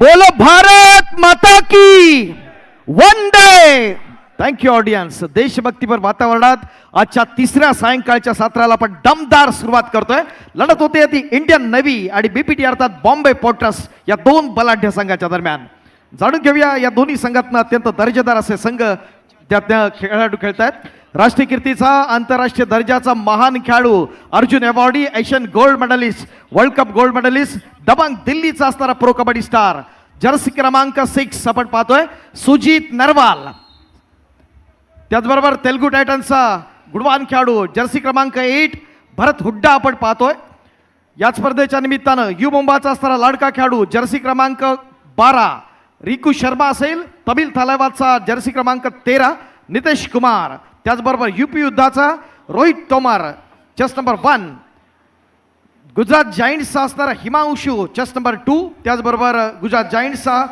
बोलो भारत माता की वंदे. Thank you audience. देशभक्तीपर वातावरणात आजच्या तिसऱ्या सायंकाळच्या सत्राला आपण दमदार सुरुवात करतोय. लढत होते ती इंडियन नेव्ही आणि बीपीटी अर्थात बॉम्बे पोर्ट ट्रस्ट या दोन बलाढ्य संघाच्या दरम्यान. जाणून घेऊया या दोन्ही संघातनं अत्यंत दर्जेदार असे संघ त्यातनं खेळाडू खेळतात. राष्ट्रीय कीर्तीचा आंतरराष्ट्रीय दर्जाचा महान खेळाडू, Arjun awardee, Asian gold medalist, world cup gold medalist, Dabang दिल्लीचा असणारा प्रो कबड्डी स्टार, जर्सी क्रमांक 6 आपण पाहतोय सुजीत नरवाल. त्याचबरोबर तेलुगू टायटन्सचा गुणवान खेळाडू जर्सी क्रमांक 8 भरत हुड्डा आपण पाहतोय. या स्पर्धेच्या निमित्तानं यू मुंबाचा असणारा लाडका खेळाडू जर्सी क्रमांक 12 रिकू शर्मा असेल. तमिल थालावादचा जर्सी क्रमांक 13 नितेश कुमार. त्याचबरोबर यूपी युद्धाचा रोहित तोमर चेस्ट नंबर 1. गुजरात जायंट्सचा असणारा हिमांशू चेस्ट नंबर 2. त्याचबरोबर गुजरात जायंट्सचा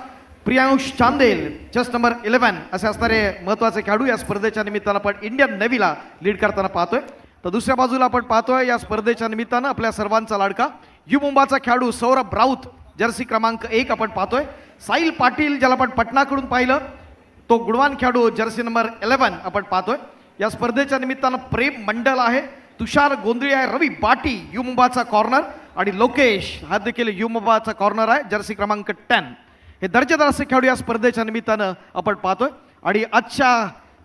प्रियांश चांदेल चेस्ट नंबर 11 असे असणारे महत्त्वाचे खेळाडू या स्पर्धेच्या निमित्तानं आपण इंडियन नेव्हीला लीड करताना पाहतोय. तर दुसऱ्या बाजूला आपण पाहतोय या स्पर्धेच्या निमित्तानं आपल्या सर्वांचा लाडका यू मुंबाचा खेळाडू सौरभ राऊत जर्सी क्रमांक 1 आपण पाहतोय. साहिल पाटील ज्याला आपण पटनाकडून पाहिलं तो गुणवान खेळाडू जर्सी नंबर 11 आपण पाहतोय. या स्पर्धेच्या निमित्तानं प्रेम मंडल आहे, तुषार गोंधळी आहे, रवी बाटी यू मुंबाचा कॉर्नर आणि लोकेश हा देखील यू मुंबाचा कॉर्नर आहे जर्सी क्रमांक 10. हे दर्जेदार असे खेळाडू या स्पर्धेच्या निमित्तानं आपण पाहतोय. आणि आजच्या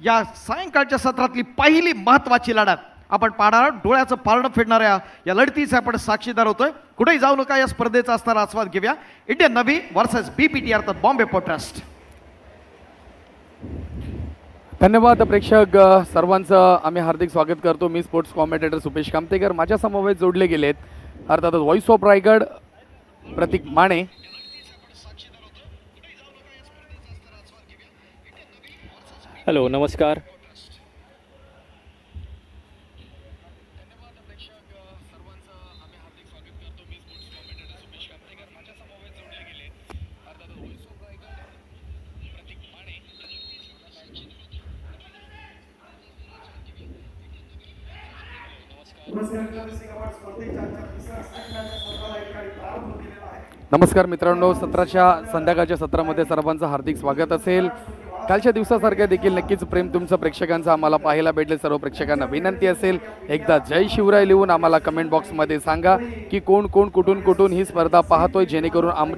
या सायंकाळच्या सत्रातली पहिली महत्त्वाची लढत आपण पाहणार. डोळ्याचं पारणं फेडणाऱ्या या लढतीचे आपण साक्षीदार होतोय. कुठेही जाऊ नका, या स्पर्धेचा असणारा आस्वाद घेऊया. इंडियन नेव्ही वर्सेस बीपीटी अर्थात बॉम्बे पोर्ट ट्रस्ट. धन्यवाद प्रेक्षक सर्वांचं आम्ही हार्दिक स्वागत करतो. मी स्पोर्ट्स कॉमेंटेटर सुपेश कामतेकर. माझ्या समवेत जोडले गेलेत अर्थातच voice of Raigad Pratik Mane. Hello, नमस्कार. नमस्कार मित्रांनो, संध्याकाळच्या सत्रामध्ये सर्वांचं हार्दिक स्वागत असेल. कालच्या दिवसासारख्या देखील नक्कीच प्रेम तुमचं प्रेक्षकांचं आम्हाला पाहायला भेटले. सर्व प्रेक्षकांना विनंती असेल, एकदा जय शिवराय लिहून आम्हाला कमेंट बॉक्समध्ये सांगा की कोण कोण कुठून ही स्पर्धा पाहतोय, जेणेकरून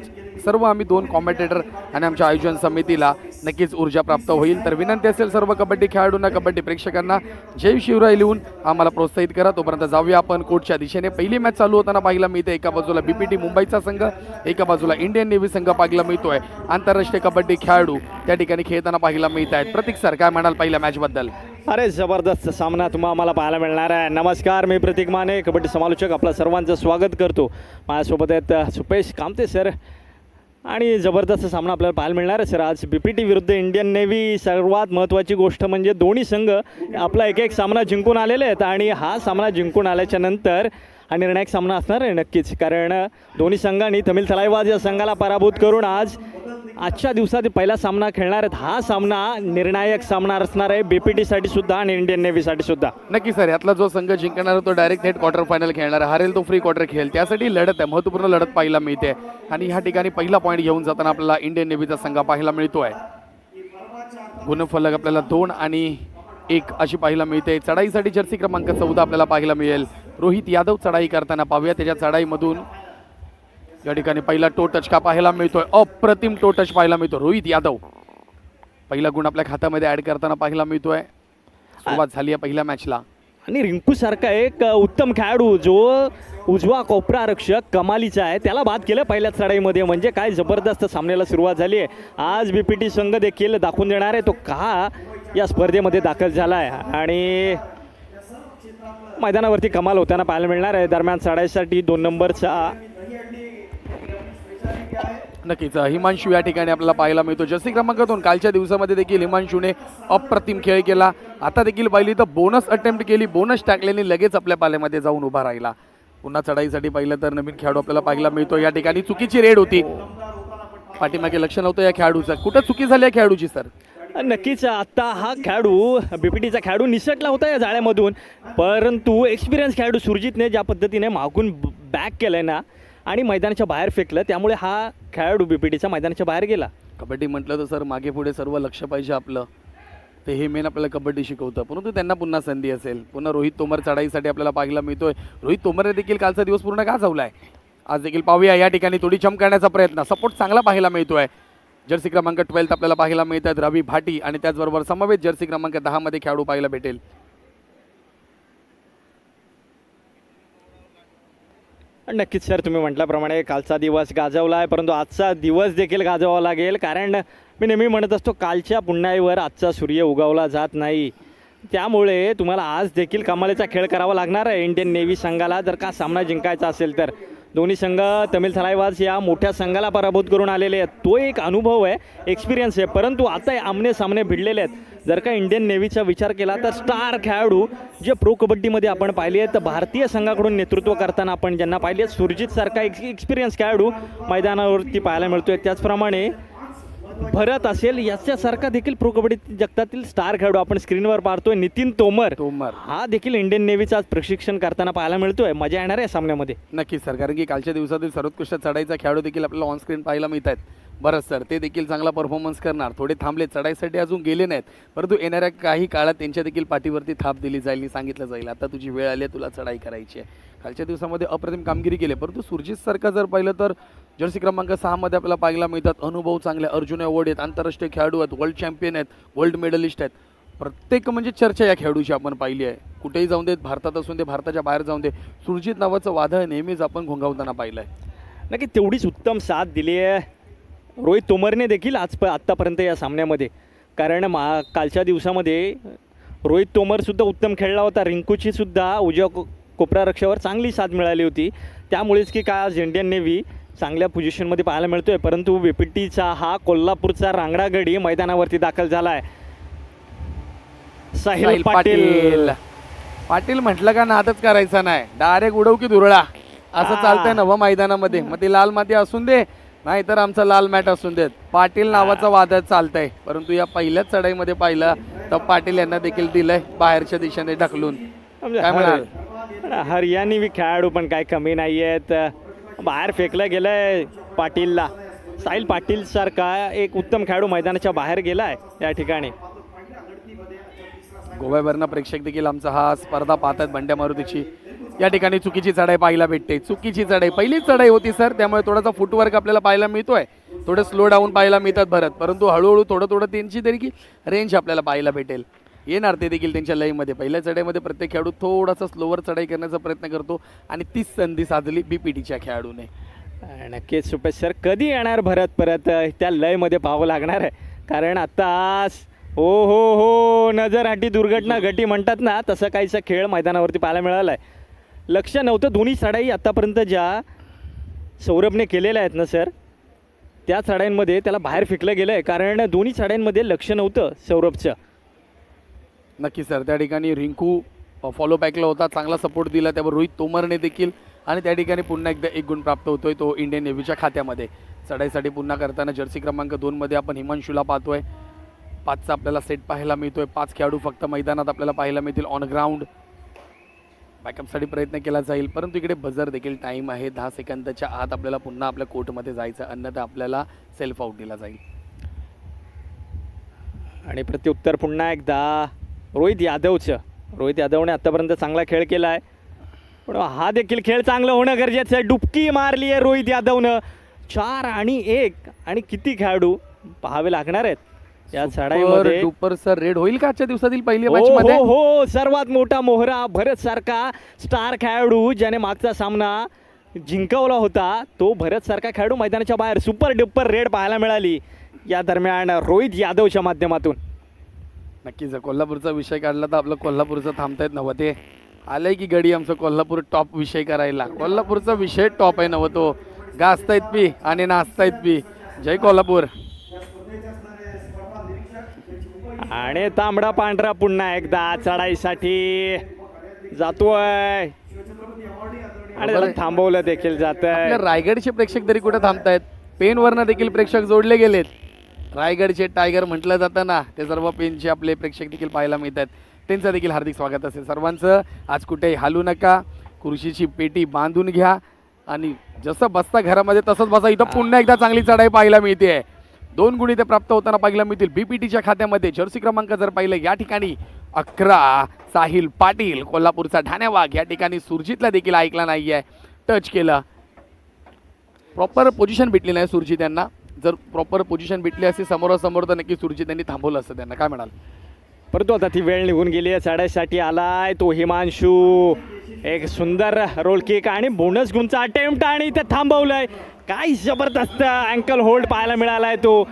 सर्व आम्ही 2 कॉमेंटेटर आणि आमच्या आयोजन समितीला नक्कीच ऊर्जा प्राप्त होईल. तर विनंती असेल सर्व कबड्डी खेळाडूंना, कबड्डी प्रेक्षकांना जय शिवराय लिहून आम्हाला प्रोत्साहित करा. तोपर्यंत जाऊया आपण कोर्टच्या दिशेने. पहिली मॅच चालू होताना पाहायला मिळते एका बाजूला बीपीटी मुंबईचा संघ, एका बाजूला इंडियन नेव्ही संघ पाहायला मिळतोय. आंतरराष्ट्रीय कबड्डी खेळाडू त्या ठिकाणी खेळताना पाहायला मिळत आहेत. प्रतीक सर, काय म्हणाल पहिल्या मॅच बद्दल? अरे जबरदस्त सामना तुम्हाला आम्हाला पाहायला मिळणार आहे. नमस्कार, मी प्रतीक माने, कबड्डी समालोचक, आपलं सर्वांचं स्वागत करतो. माझ्यासोबत आहेत सुपेश कामते सर. आणि जबरदस्त सामना आपल्याला पाहायला मिळणार आहे सर आज बीपीटी विरुद्ध इंडियन नेव्ही. सर्वात महत्त्वाची गोष्ट म्हणजे दोन्ही संघ आपला एक सामना जिंकून आलेले आहेत आणि हा सामना जिंकून आल्याच्या नंतर हा निर्णायक सामना असणार आहे नक्कीच. कारण दोन्ही संघांनी तमिल थलाईवाद या संघाला पराभूत करून आजच्या दिवसात पहिला सामना खेळणार आहेत. हा सामना निर्णायक सामना असणार आहे बीपीटीसाठी सुद्धा आणि इंडियन नेव्हीसाठी सुद्धा. नक्की सर, यातला जो संघ जिंकणार तो डायरेक्ट थेट क्वार्टर फायनल खेळणार, हरेल तो फ्री क्वार्टर खेळेल. त्यासाठी लढत आहे, महत्त्वपूर्ण लढत पाहायला मिळते. आणि ह्या ठिकाणी पहिला पॉईंट घेऊन जाताना आपल्याला इंडियन नेव्हीचा संघ पाहायला मिळतोय. गुणफलक आपल्याला 2 आणि 1 अशी पाहायला मिळते. चढाईसाठी जर्सी क्रमांक 14 आपल्याला पाहायला मिळेल. रोहित यादव चढाई करताना पाहूया. त्याच्या चढाईमधून या ठिकाणी पहिला टो टच का पाहायला मिळतोय. अप्रतिम टो टच पाहायला मिळतो. रोहित यादव पहिला गुण आपल्या खात्यामध्ये ऍड करताना पाहायला मिळतोय. सुरुवात झाली आहे पहिल्या मॅचला. आणि रिंकू सारखा एक उत्तम खेळाडू जो उजवा कोपरा रक्षक कमालीचा आहे, त्याला बाद केलं पहिल्या चढाईमध्ये. म्हणजे काय जबरदस्त सामन्याला सुरुवात झाली आहे. आज बीपीटी संघ देखील दाखवून देणार आहे तो का या स्पर्धेमध्ये दाखल झाला आहे. आणि मैदानावरती कमाल होताना पाहायला मिळणार आहे. दरम्यान चढाईसाठी 2 नंबरचा नक्कीच हिमांशू या ठिकाणी आपल्याला पाहायला मिळतो. जर्सी क्रमांक 2 कालच्या दिवसामध्ये देखील हिमांशूने अप्रतिम खेळ केला. आता देखील पाहिली तर बोनस अटेम्प्ट केली, बोनस टाकल्याने लगेच आपल्या पाल्यामध्ये जाऊन उभा राहिला. पुन्हा चढाईसाठी पाहिलं तर नवीन खेळाडू आपल्याला पाहायला मिळतो. या ठिकाणी चुकीची रेड होती, पाठीमागे लक्ष नव्हतं या खेळाडूचं. कुठं चुकी झाली या खेळाडूची सर? नक्कीच आता हा खेळाडू बीपीटीचा खेळाडू निसटला होता या जाळ्यामधून, परंतु एक्सपिरियन्स खेळाडू सुरजितने ज्या पद्धतीने मागून बॅक केलं ना आणि मैदानाच्या बाहेर फेकलं, त्यामुळे हा खेळाडू बीपीटीचा मैदानाच्या बाहेर गेला. कबड्डी म्हटलं तर सर मागे पुढे सर्व लक्ष पाहिजे आपलं, ते हे मेन आपल्याला कबड्डी शिकवतं. परंतु त्यांना पुन्हा संधी असेल. पुन्हा रोहित तोमर चढाईसाठी आपल्याला पाहायला मिळतोय. रोहित तोमरने देखील कालचा दिवस पूर्ण गाजवलाय. आज देखील पाहूया या ठिकाणी थोडी चम करण्याचा प्रयत्न, सपोर्ट चांगला पाहायला मिळतोय. जर्सी क्रमांक 12 आपल्याला पाहायला मिळतात रवी भाटी आणि त्याचबरोबर समवेत जर्सी क्रमांक 10 मध्ये खेळाडू पाहायला भेटेल. नक्कीच सर, तुम्ही म्हटल्याप्रमाणे कालचा दिवस गाजवला आहे, परंतु आजचा दिवस देखील गाजवावा लागेल. कारण मी नेहमी म्हणत असतो, कालच्या पुण्याईवर आजचा सूर्य उगवला जात नाही. त्यामुळे तुम्हाला आज देखील कमालीचा खेळ करावा लागणार आहे इंडियन नेव्ही संघाला, जर का सामना जिंकायचा असेल तर. दोन्ही संघ तमिळ थलाईवाज या मोठ्या संघाला पराभूत करून आलेले आहेत. तो एक अनुभव आहे, एक्सपिरियन्स आहे. परंतु आता आमने सामने भिडलेले आहेत. जर का इंडियन नेव्हीचा विचार केला तर स्टार खेळाडू जे प्रो कबड्डीमध्ये आपण पाहिले आहेत, तर भारतीय संघाकडून नेतृत्व करताना आपण ज्यांना पाहिले आहेत, सुरजित सारखा एक्सपिरियन्स खेळाडू मैदानावरती पाहायला मिळतोय. त्याचप्रमाणे भरत असेल, याच्यासारखा देखील प्रो कबड्डी जगतातील स्टार खेळाडू आपण स्क्रीनवर पाहतोय. नितीन तोमर हा देखील इंडियन नेव्हीचा प्रशिक्षण करताना पाहायला मिळतोय. मजा येणार आहे सामन्यामध्ये. नक्कीच सर, कारण की कालच्या दिवसातील सर्वोत्कृष्ट चढाईचा खेळाडू देखील आपल्याला ऑन स्क्रीन पाहायला मिळत आहेत. बरं सर, ते देखील चांगला परफॉर्मन्स करणार. थोडे थांबले, चढाईसाठी अजून गेले नाहीत, परंतु येणाऱ्या काही काळात त्यांच्या देखील पाठीवरती थाप दिली जाईल, सांगितलं जाईल आता तुझी वेळ आली आहे, तुला चढाई करायची आहे. कालच्या दिवसामध्ये अप्रतिम कामगिरी केली. परंतु सुरजित सारखा जर पाहिलं तर जर्सी क्रमांक 6 मध्ये आपल्याला पाहायला मिळतात. अनुभव चांगले, अर्जुन अवॉर्ड आहेत, आंतरराष्ट्रीय खेळाडू आहेत, वर्ल्ड चॅम्पियन आहेत, गोल्ड मेडलिस्ट आहेत. प्रत्येक म्हणजे चर्चा या खेळाडूची आपण पाहिली आहे. कुठेही जाऊन देत, भारतात असून दे, भारताच्या बाहेर जाऊन दे, सुरजित नावाचं वादळ नेहमीच आपण घोंगावताना पाहिलं आहे. नक्की तेवढीच उत्तम साथ दिली आहे रोहित तोमरने देखील आत्तापर्यंत या सामन्यामध्ये. कारण कालच्या दिवसामध्ये रोहित तोमरसुद्धा उत्तम खेळला होता. रिंकूची सुद्धा उजव्या कोपरा रक्षावर चांगली साथ मिळाली होती. त्यामुळेच की काय आज इंडियन नेव्ही चांगल्या पोझिशनमध्ये पाहायला मिळतोय. परंतु बीपीटीचा हा कोल्हापूरचा रांगडा गडी मैदानावरती दाखल झाला आहे. साहिल पाटील पाटील म्हटलं का नादच करायचा नाही, डायरेक्ट उडव की धुरळा असं चालतंय नवं मैदानामध्ये. मग ती लाल माती असून दे, नाहीतर आमचा लाल मॅट असून देत, पाटील नावाचं वादळ चालतंय. परंतु या पहिल्याच चढाईमध्ये पाहिलं तर पाटील यांना देखील दिलंय बाहेरच्या दिशेने ढकलून. काय म्हणाल? हरियाणवी खेळाडू पण काय कमी नाही आहेत. बाहेर फेकलं गेलंय पाटीलला. साहिल पाटील सारखा एक उत्तम खेळाडू मैदानाच्या बाहेर गेलाय या ठिकाणी. गोव्यावरनं प्रेक्षक देखील आमचा हा स्पर्धा पाहतात बंड्या मारुतीची. या ठिकाणी चुकीची चढाई पाहायला भेटते. चुकीची चढाई, पहिलीच चढाई होती सर, त्यामुळे थोडासा फुटवर्क आपल्याला पाहायला मिळतोय. थोडे स्लो डाऊन पाहायला मिळतात भरत, परंतु हळूहळू थोडं त्यांची तरी रेंज आपल्याला पाहायला भेटेल. येणार ते देखील त्यांच्या लयमध्ये. पहिल्या चढाईमध्ये प्रत्येक खेळाडू थोडासा स्लोवर चढाई करण्याचा प्रयत्न करतो आणि तीच संधी साधली बीपीटीच्या खेळाडूने. नक्कीच सुपेश सर, कधी येणार भरत परत त्या लयमध्ये पाहावं लागणार आहे. कारण आता हो नजरहाटी दुर्घटना घटी म्हणतात ना, तसं काहीसा खेळ मैदानावरती पाहायला मिळाला आहे. लक्ष नव्हतं. दोन्ही चढाई आत्तापर्यंत ज्या सौरभने केलेल्या आहेत ना सर, त्या चढाईंमध्ये त्याला बाहेर फेकलं गेलं आहे. कारण दोन्ही चढाईंमध्ये लक्ष नव्हतं सौरभचं. नक्की सर, त्या ठिकाणी रिंकू फॉलो बॅकला होता, चांगला सपोर्ट दिला. त्यावर रोहित तोमरने देखील, आणि त्या ठिकाणी पुन्हा एकदा 1 गुण प्राप्त होतोय तो इंडियन नेव्हीच्या खात्यामध्ये. चढाईसाठी पुन्हा करताना जर्सी क्रमांक 2 मध्ये आपण हिमांशूला पाहतोय. 5चा आपल्याला सेट पाहायला मिळतोय. 5 खेळाडू फक्त मैदानात आपल्याला पाहायला मिळतील ऑन ग्राउंड. बॅकअपसाठी प्रयत्न केला जाईल, परंतु इकडे बझर देखील टाईम आहे. 10 सेकंदाच्या आत आपल्याला पुन्हा आपल्या कोर्टमध्ये जायचं, अन्यथा आपल्याला सेल्फ आउट दिला जाईल. आणि प्रत्युत्तर पुन्हा एकदा रोहित यादवचं. रोहित यादवने आत्तापर्यंत चांगला खेळ केला आहे, पण हा देखील खेळ चांगलं होणं गरजेचं आहे. डुबकी मारली आहे रोहित यादवनं. 4 आणि 1 आणि किती खेळाडू पाहावे लागणार आहेत या चढाईमध्ये. सुपर सर, रेड होईल का आजच्या दिवसातील पहिल्या हो मॅच मध्ये? हो, सर्वात मोठा मोहरा भरत सारखा स्टार खेळाडू ज्याने मागचा सामना जिंकवला होता, तो भरत सारखा खेळाडू मैदानाच्या बाहेर. सुपर डुपर रेड पाहायला मिळाली या दरम्यान रोहित यादवच्या माध्यमातून. नक्कीच कोल्हापूरचा विषय काढला तर आपलं कोल्हापूरचं थांबतायत नव्हं. ते आलंय की गडी आमचं कोल्हापूर टॉप विषय करायला. कोल्हापूरचा विषय टॉप आहे नव्हं, तो गाजतायत पी आणि नाचतायत पी. जय कोल्हापूर. आणि तांबडा पांढरा पुन्हा एकदा चढाईसाठी जातोय आणि त्याला थांबवलं देखील जातंय. आपल्या रायगडचे प्रेक्षक तरी कुठे थांबतायत? पेनवरनं देखील प्रेक्षक जोडले गेलेत. रायगडचे टायगर म्हटलं जातं ना, ते सर्व पेनचे आपले प्रेक्षक देखील पाहायला मिळतात. त्यांचं देखील हार्दिक स्वागत असेल सर्वांचं. आज कुठेही हालू नका, खुर्शीची पेटी बांधून घ्या आणि जसं बसता घरामध्ये तसंच बसा. इथं पुन्हा एकदा चांगली चढाई पाहायला मिळते. 2 गुण इथे प्राप्त होताना पाहायला मिळतील. बीपीटीच्या खात्यामध्ये जर्सी क्रमांक जर पाहिलं या ठिकाणी 11 साहिल पाटील कोल्हापूरचा ठाण्यावाघ या ठिकाणी सुरजितला देखील ऐकला नाहीये. टच केलं. प्रॉपर पोझिशन भेटली नाही सुरजित यांना. जर प्रॉपर पोझिशन भेटली असती समोरासमोर तर नक्की सुरजित यांनी थांबवलं असतं त्यांना. काय म्हणाल? परंतु आता ती वेळ निघून गेली आहे. चढाईसाठी आलाय तो हिमांशू. एक सुंदर रोल किक आणि बोनस गुणचा अटेम्प्ट आणि इथे थांबवलंय. काय जबरदस्त अँकल होल्ड पाहायला मिळालाय तो.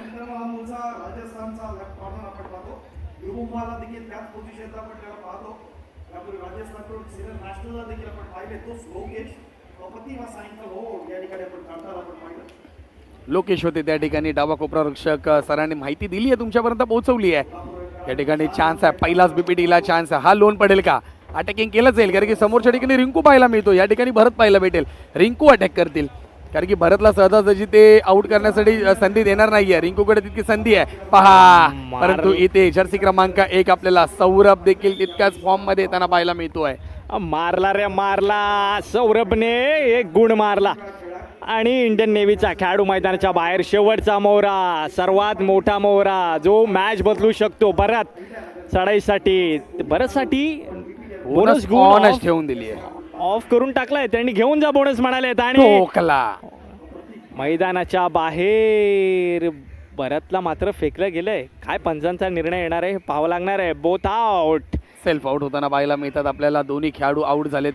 लोकेश होते त्या ठिकाणी. डावा कोपरा रक्षक सरांनी माहिती दिली आहे तुमच्यापर्यंत पोहोचवली आहे. या ठिकाणी चान्स आहे. पहिलाच बीपीटीला चान्स आहे. हा लोन पडेल का? अटॅकिंग केलं जाईल कारण की समोरच्या ठिकाणी रिंकू पाहायला मिळतो. या ठिकाणी भरत पाहायला भेटेल. रिंकू अटॅक करतील कारण की भरतला सहजासहजी ते आउट करण्यासाठी संधी देणार नाहीये. रिंकूकडे तितकी संधी आहे पहा. परंतु इथे जर्सी क्रमांक 1 आपल्याला सौरभ देखील तितक्याच फॉर्म मध्ये येताना पाहायला मिळतोय. मारला रे मारला. सौरभने एक गुण मारला आणि इंडियन नेव्हीचा खेळाडू मैदानाच्या बाहेर. शेवटचा मोहरा, सर्वात मोठा मोहरा जो मॅच बदलू शकतो. भरत चढाईसाठी भरतसाठी बोनस गुण ठेवून दिली आहे. ऑफ करून टाकलाय त्यांनी. घेऊन जा बोनस म्हणालेत आणि ठोकला. मैदानाच्या बाहेर भरतला मात्र फेकलं गेलंय. काय पंचांचा निर्णय येणार आहे हे पाहावं लागणार आहे. Both out. सेल्फ आउट होताना पाहायला मिळतात आपल्याला. दोन्ही खेळाडू आउट झालेत.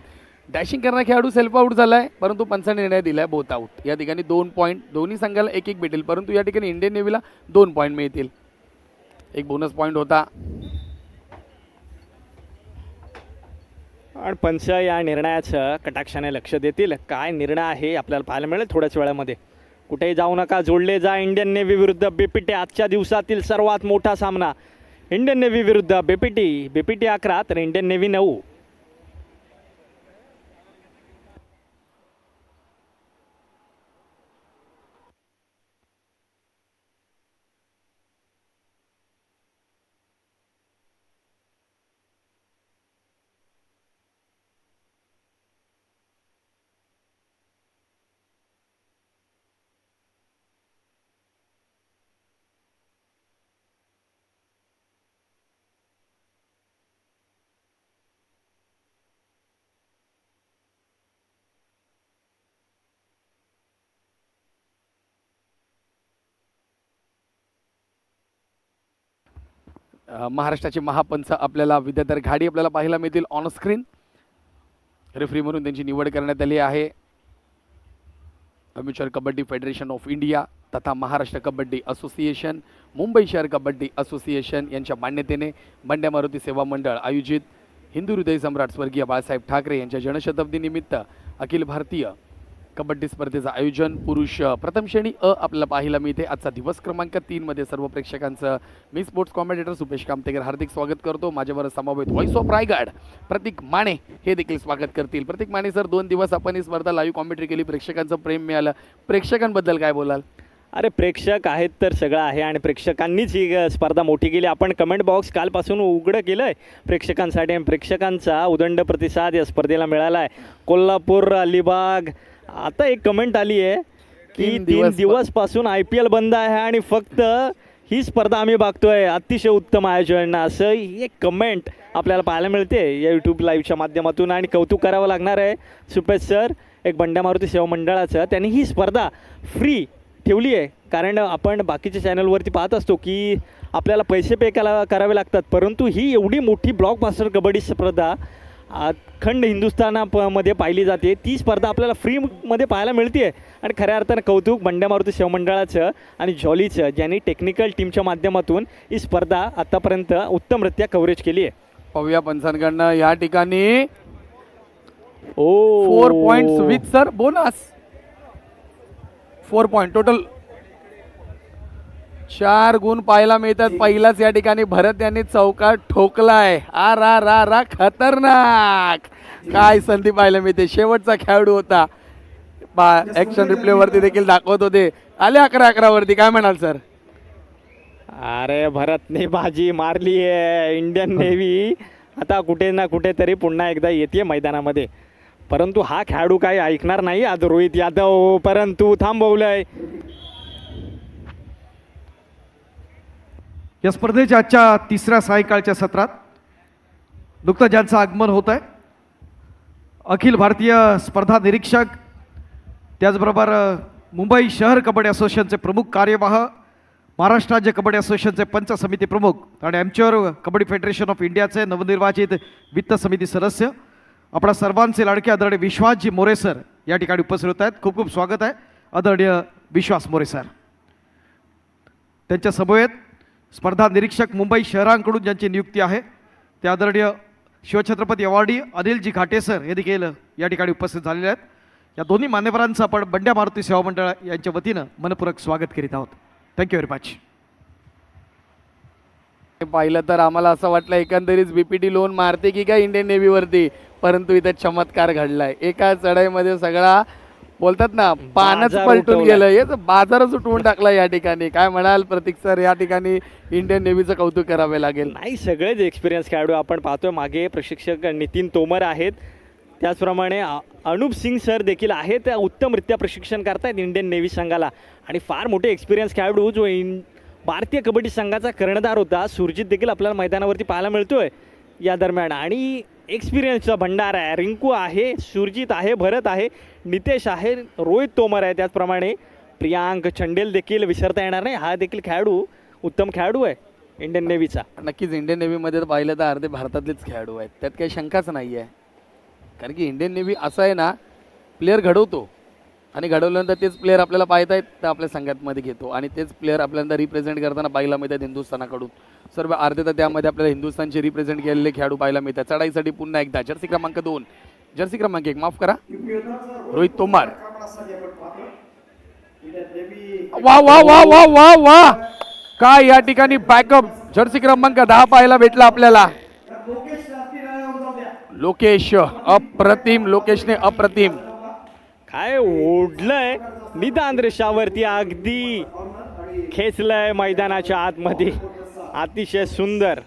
डॅशिंग करणारा खेळाडू सेल्फ आउट झालाय परंतु पंचांनी निर्णय दिलाय बोथ आउट. या ठिकाणी 2 पॉईंट दोन्ही संघाला 1-1 भेटेल. परंतु या ठिकाणी इंडियन नेव्हीला 2 पॉईंट मिळतील. एक बोनस पॉईंट होता. आणि पंच या निर्णयाचं कटाक्षाने लक्ष देतील. काय निर्णय आहे आपल्याला पाहायला मिळेल थोड्याच वेळामध्ये. कुठेही जाऊ नका. जोडले जा. इंडियन नेव्ही विरुद्ध बीपीटी आजच्या दिवसातील सर्वात मोठा सामना. इंडियन नेव्ही विरुद्ध बीपीटी. बीपीटी 11 तर इंडियन नेव्ही 9. महाराष्ट्राचे महापंच आपल्याला विद्याधर घाडी आपल्याला पाहायला मिळतील ऑन स्क्रीन. रेफरी म्हणून त्यांची निवड करण्यात आली आहे. अम्युचर कबड्डी फेडरेशन ऑफ इंडिया तथा महाराष्ट्र कबड्डी असोसिएशन, मुंबई शहर कबड्डी असोसिएशन यांच्या मान्यतेने बंड्या मारुती सेवा मंडळ आयोजित हिंदू हृदय सम्राट स्वर्गीय बाळासाहेब ठाकरे यांच्या जनशताब्दी निमित्त अखिल भारतीय कबड्डी स्पर्धेचं आयोजन पुरुष प्रथम श्रेणी आपल्याला पाहायला मिळते. आजचा दिवस क्रमांक 3 मध्ये सर्व प्रेक्षकांचं मी स्पोर्ट्स कॉमेंटेटर सुपेश कामतेकर हार्दिक स्वागत करतो. माझ्याबरोबर समवेत व्हॉइस ऑफ रायगड प्रतीक माने हे देखील स्वागत करतील. प्रतीक माने सर, 2 दिवस आपण ही स्पर्धा लाईव्ह कॉमेंट्री केली, प्रेक्षकांचं प्रेम मिळालं. प्रेक्षकांबद्दल काय बोलाल? अरे प्रेक्षक आहेत तर सगळं आहे आणि प्रेक्षकांनीच ही स्पर्धा मोठी केली. आपण कमेंट बॉक्स कालपासून उघडं केलं आहे प्रेक्षकांसाठी आणि प्रेक्षकांचा उदंड प्रतिसाद या स्पर्धेला मिळाला आहे. कोल्हापूर, अलिबाग. आता एक कमेंट आली आहे की 3 दिवसपासून IPL बंद आहे आणि फक्त ही स्पर्धा आम्ही बघतोय. अतिशय उत्तम आयोजन असं एक कमेंट आपल्याला पाहायला मिळते या यूट्यूब लाईव्हच्या माध्यमातून आणि कौतुक करावं लागणार आहे सुपेश सर. एक बंड्या मारुती सेवा मंडळाचं त्यांनी ही स्पर्धा फ्री ठेवली आहे कारण आपण बाकीच्या चॅनलवरती पाहत असतो की आपल्याला पैसे पे करावे लागतात, परंतु ही एवढी मोठी ब्लॉकबस्टर कबड्डी स्पर्धा अखंड हिंदुस्थानामध्ये पाहिली जाते. ती स्पर्धा आपल्याला फ्रीमध्ये पाहायला मिळते आणि खऱ्या अर्थानं कौतुक बंड्या मारुती सेवा मंडळाचं आणि जॉलीचं ज्यांनी टेक्निकल टीमच्या माध्यमातून ही स्पर्धा आत्तापर्यंत उत्तमरित्या कव्हरेज केली आहे. पाहूया पंचांकडनं या ठिकाणी 4 points with sir bonus. 4 point total 4 गुण पाहायला मिळतात. पहिलाच या ठिकाणी भरत यांनी चौकार ठोकलाय. रा खतरनाक काय संधी पाहायला मिळते. शेवटचा खेळाडू होता. ऍक्शन रिप्ले वरती देखील दाखवत होते. आले 11-11 वरती. काय म्हणाल सर? अरे भरतने बाजी मारली आहे. इंडियन नेव्ही आता कुठे ना कुठेतरी पुन्हा एकदा येते मैदानामध्ये. परंतु हा खेळाडू काही ऐकणार नाही आज रोहित यादव, परंतु थांबवलंय. या स्पर्धेच्या आजच्या तिसऱ्या सायकाळच्या सत्रात नुकतंच ज्यांचं आगमन होत आहे अखिल भारतीय स्पर्धा निरीक्षक, त्याचबरोबर मुंबई शहर कबड्डी असोसिएशनचे प्रमुख कार्यवाह, महाराष्ट्र राज्य कबड्डी असोसिएशनचे पंच समिती प्रमुख आणि ॲम्च्युअर कबड्डी फेडरेशन ऑफ इंडियाचे नवनिर्वाचित वित्त समिती सदस्य, आपल्या सर्वांचे लाडके आदरणीय विश्वासजी मोरे सर या ठिकाणी उपस्थित होत आहेत. खूप खूप स्वागत आहे आदरणीय विश्वास मोरे सर. त्यांच्या समवेत स्पर्धा निरीक्षक मुंबई शहरांकडून ज्यांची नियुक्ती आहे ते आदरणीय शिवछत्रपती अवॉर्डी अनिलजी घाटे सर हे देखील या ठिकाणी उपस्थित झालेले आहेत. या दोन्ही मान्यवरांचं आपण बंड्या मारुती सेवा मंडळ यांच्या वतीनं मनपूर्वक स्वागत करीत आहोत. Thank you very much. पाहिलं तर आम्हाला असं वाटलं एकंदरीत बीपीटी लोन मारते की काय इंडियन नेव्हीवरती, परंतु इथे चमत्कार घडलाय. एका चढाईमध्ये सगळा बोलतात ना पानच बाजार पलटून उठवला. गेलं, हे बाजारच उठवून टाकला या ठिकाणी. काय म्हणाल प्रतीक सर, या ठिकाणी इंडियन नेव्हीचं कौतुक करावे लागेल. नाही, सगळेच एक्सपिरियन्स खेळाडू आपण पाहतोय. मागे प्रशिक्षक नितीन तोमर आहेत, त्याचप्रमाणे अनुप सिंग सर देखील आहेत. उत्तमरित्या प्रशिक्षण करतायत इंडियन नेव्ही संघाला आणि फार मोठे एक्सपिरियन्स खेळाडू जो भारतीय कबड्डी संघाचा कर्णधार होता सुरजित देखील आपल्याला मैदानावरती पाहायला मिळतोय या दरम्यान. आणि एक्सपिरियन्सचा भंडार आहे. रिंकू आहे, सुरजित आहे, भरत आहे, नितेश आहे, रोहित तोमर आहे, त्याचप्रमाणे प्रियांक चंडेल देखील विसरता येणार नाही. हा देखील खेळाडू उत्तम खेळाडू आहे इंडियन नेव्हीचा. नक्कीच इंडियन नेव्हीमध्ये पाहिलं तर अर्धे भारतातलेच खेळाडू आहेत, त्यात काही शंकाच नाही आहे. कारण की इंडियन नेव्ही असं आहे ना, प्लेअर घडवतो आणि घडवल्यानंतर तेच प्लेअर आपल्याला पाहता आहेत तर आपल्या संघातमध्ये घेतो आणि तेच प्लेअर आपल्याला रिप्रेझेंट करताना पाहायला मिळतात हिंदुस्थानाकडून. सर्व अर्धे तर त्यामध्ये आपल्याला हिंदुस्थानचे रिप्रेझेंट केलेले खेळाडू पाहायला मिळतात. चढाईसाठी पुन्हा एकदा जर्सी क्रमांक 2, जर्सी क्रमांक 1 माफ करा, रोहित तोमर. वा वा वा वा वा वा, काय या ठिकाणी बॅकअप जर्सी क्रमांक 10 पाहायला भेटला आपल्याला. लोकेश अप्रतिम, लोकेशने अप्रतिम काय ओढलंय निदान रेषावरती, अगदी खेचलंय मैदानाच्या आतमध्ये. अतिशय सुंदर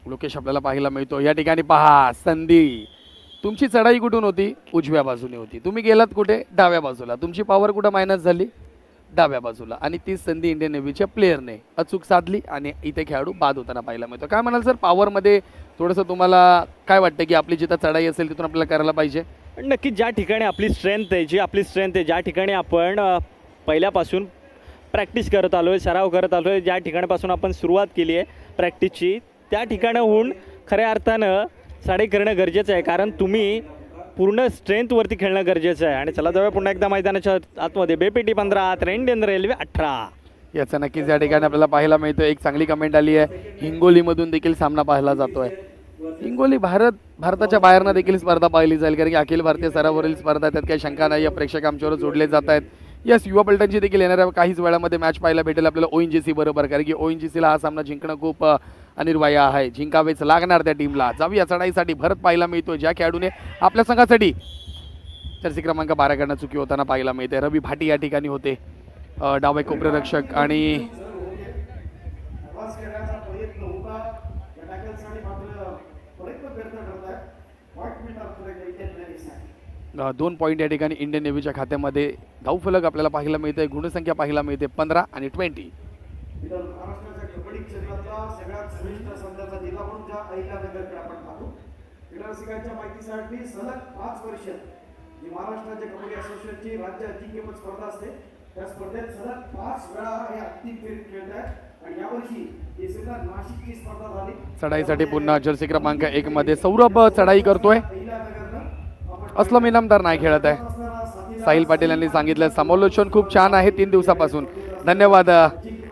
लोकेश आपल्याला पाहायला मिळतो या ठिकाणी. पहा संधी, तुमची चढाई कुठून होती? उजव्या बाजूने होती. तुम्ही गेलात कुठे? डाव्या बाजूला. तुमची पॉवर कुठं मायनस झाली? डाव्या बाजूला. आणि तीच संधी इंडियन नेव्हीच्या प्लेअरने अचूक साधली आणि इथे खेळाडू बाद होताना पाहायला मिळतो. काय म्हणाल सर, पॉवरमध्ये थोडंसं तुम्हाला काय वाटतं की आपली जिथं चढाई असेल तिथून आपल्याला करायला पाहिजे? नक्कीच ज्या ठिकाणी आपली स्ट्रेंथ आहे, जी आपली स्ट्रेंथ आहे, ज्या ठिकाणी आपण पहिल्यापासून प्रॅक्टिस करत आलो आहे, सराव करत आलो आहे, ज्या ठिकाणापासून आपण सुरुवात केली आहे प्रॅक्टिसची, त्या ठिकाणाहून खऱ्या अर्थानं चढाई करणं गरजेचं आहे. कारण तुम्ही पूर्ण स्ट्रेंथवरती खेळणं गरजेचं आहे. आणि चला जाऊया पुन्हा एकदा मैदानाच्या आतमध्ये. बीपीटी 15 तर इंडियन रेल्वे 18. याचा नक्कीच या ठिकाणी आपल्याला पाहायला मिळतं. एक चांगली कमेंट आली आहे, हिंगोलीमधून देखील सामना पाहायला जातोय. हिंगोली भारताच्या बाहेरनं देखील स्पर्धा पाहिली जाईल, कारण की अखिल भारतीय स्तरावरील स्पर्धा, त्यात काही शंका नाही. प्रेक्षक आमच्यावर जोडले जात आहेत. यस, युवा पलटणची देखील येणाऱ्या काहीच वेळामध्ये मॅच पाहायला भेटेल आपल्याला ONGC बरोबर, कारण की ONGCला हा सामना जिंकणं खूप अनिवार्य आहे. जिंकावेच लागणार त्या टीमला. जाऊया चढाईसाठी. भरत पाहायला मिळतो, ज्या खेळाडूने आपल्या संघासाठी जर्सी क्रमांक 12 कडनं चुकी होताना पाहायला मिळते. रवी भाटी या ठिकाणी होते, डावे कोपरेरक्षक. आणि दोन पॉईंट या ठिकाणी इंडियन नेव्हीच्या खात्यामध्ये. धावफलक आपल्याला पाहायला मिळते, गुणसंख्या पाहायला मिळते 15 आणि 20. माहितीसाठी सलग 5 वर्ष जी महाराष्ट्र राज्य कबड्डी असोसिएशनची राज्य अजिंक्यपद स्पर्धा असते, त्या स्पर्धेत सलग 5 वेळा हे अंतिम फेरीत खेळत आहेत. आणि यावर्षी ही सुद्धा नाशिकची स्पर्धा झाली. चढाईसाठी पुन्हा जर्सी क्रमांक 1 मध्ये सौरभ चढाई करतोय. असलम इनामदार नाही खेळत आहे. साहिल पाटील यांनी सांगितलं समालोचन खूप छान आहे 3 दिवसापासून. धन्यवाद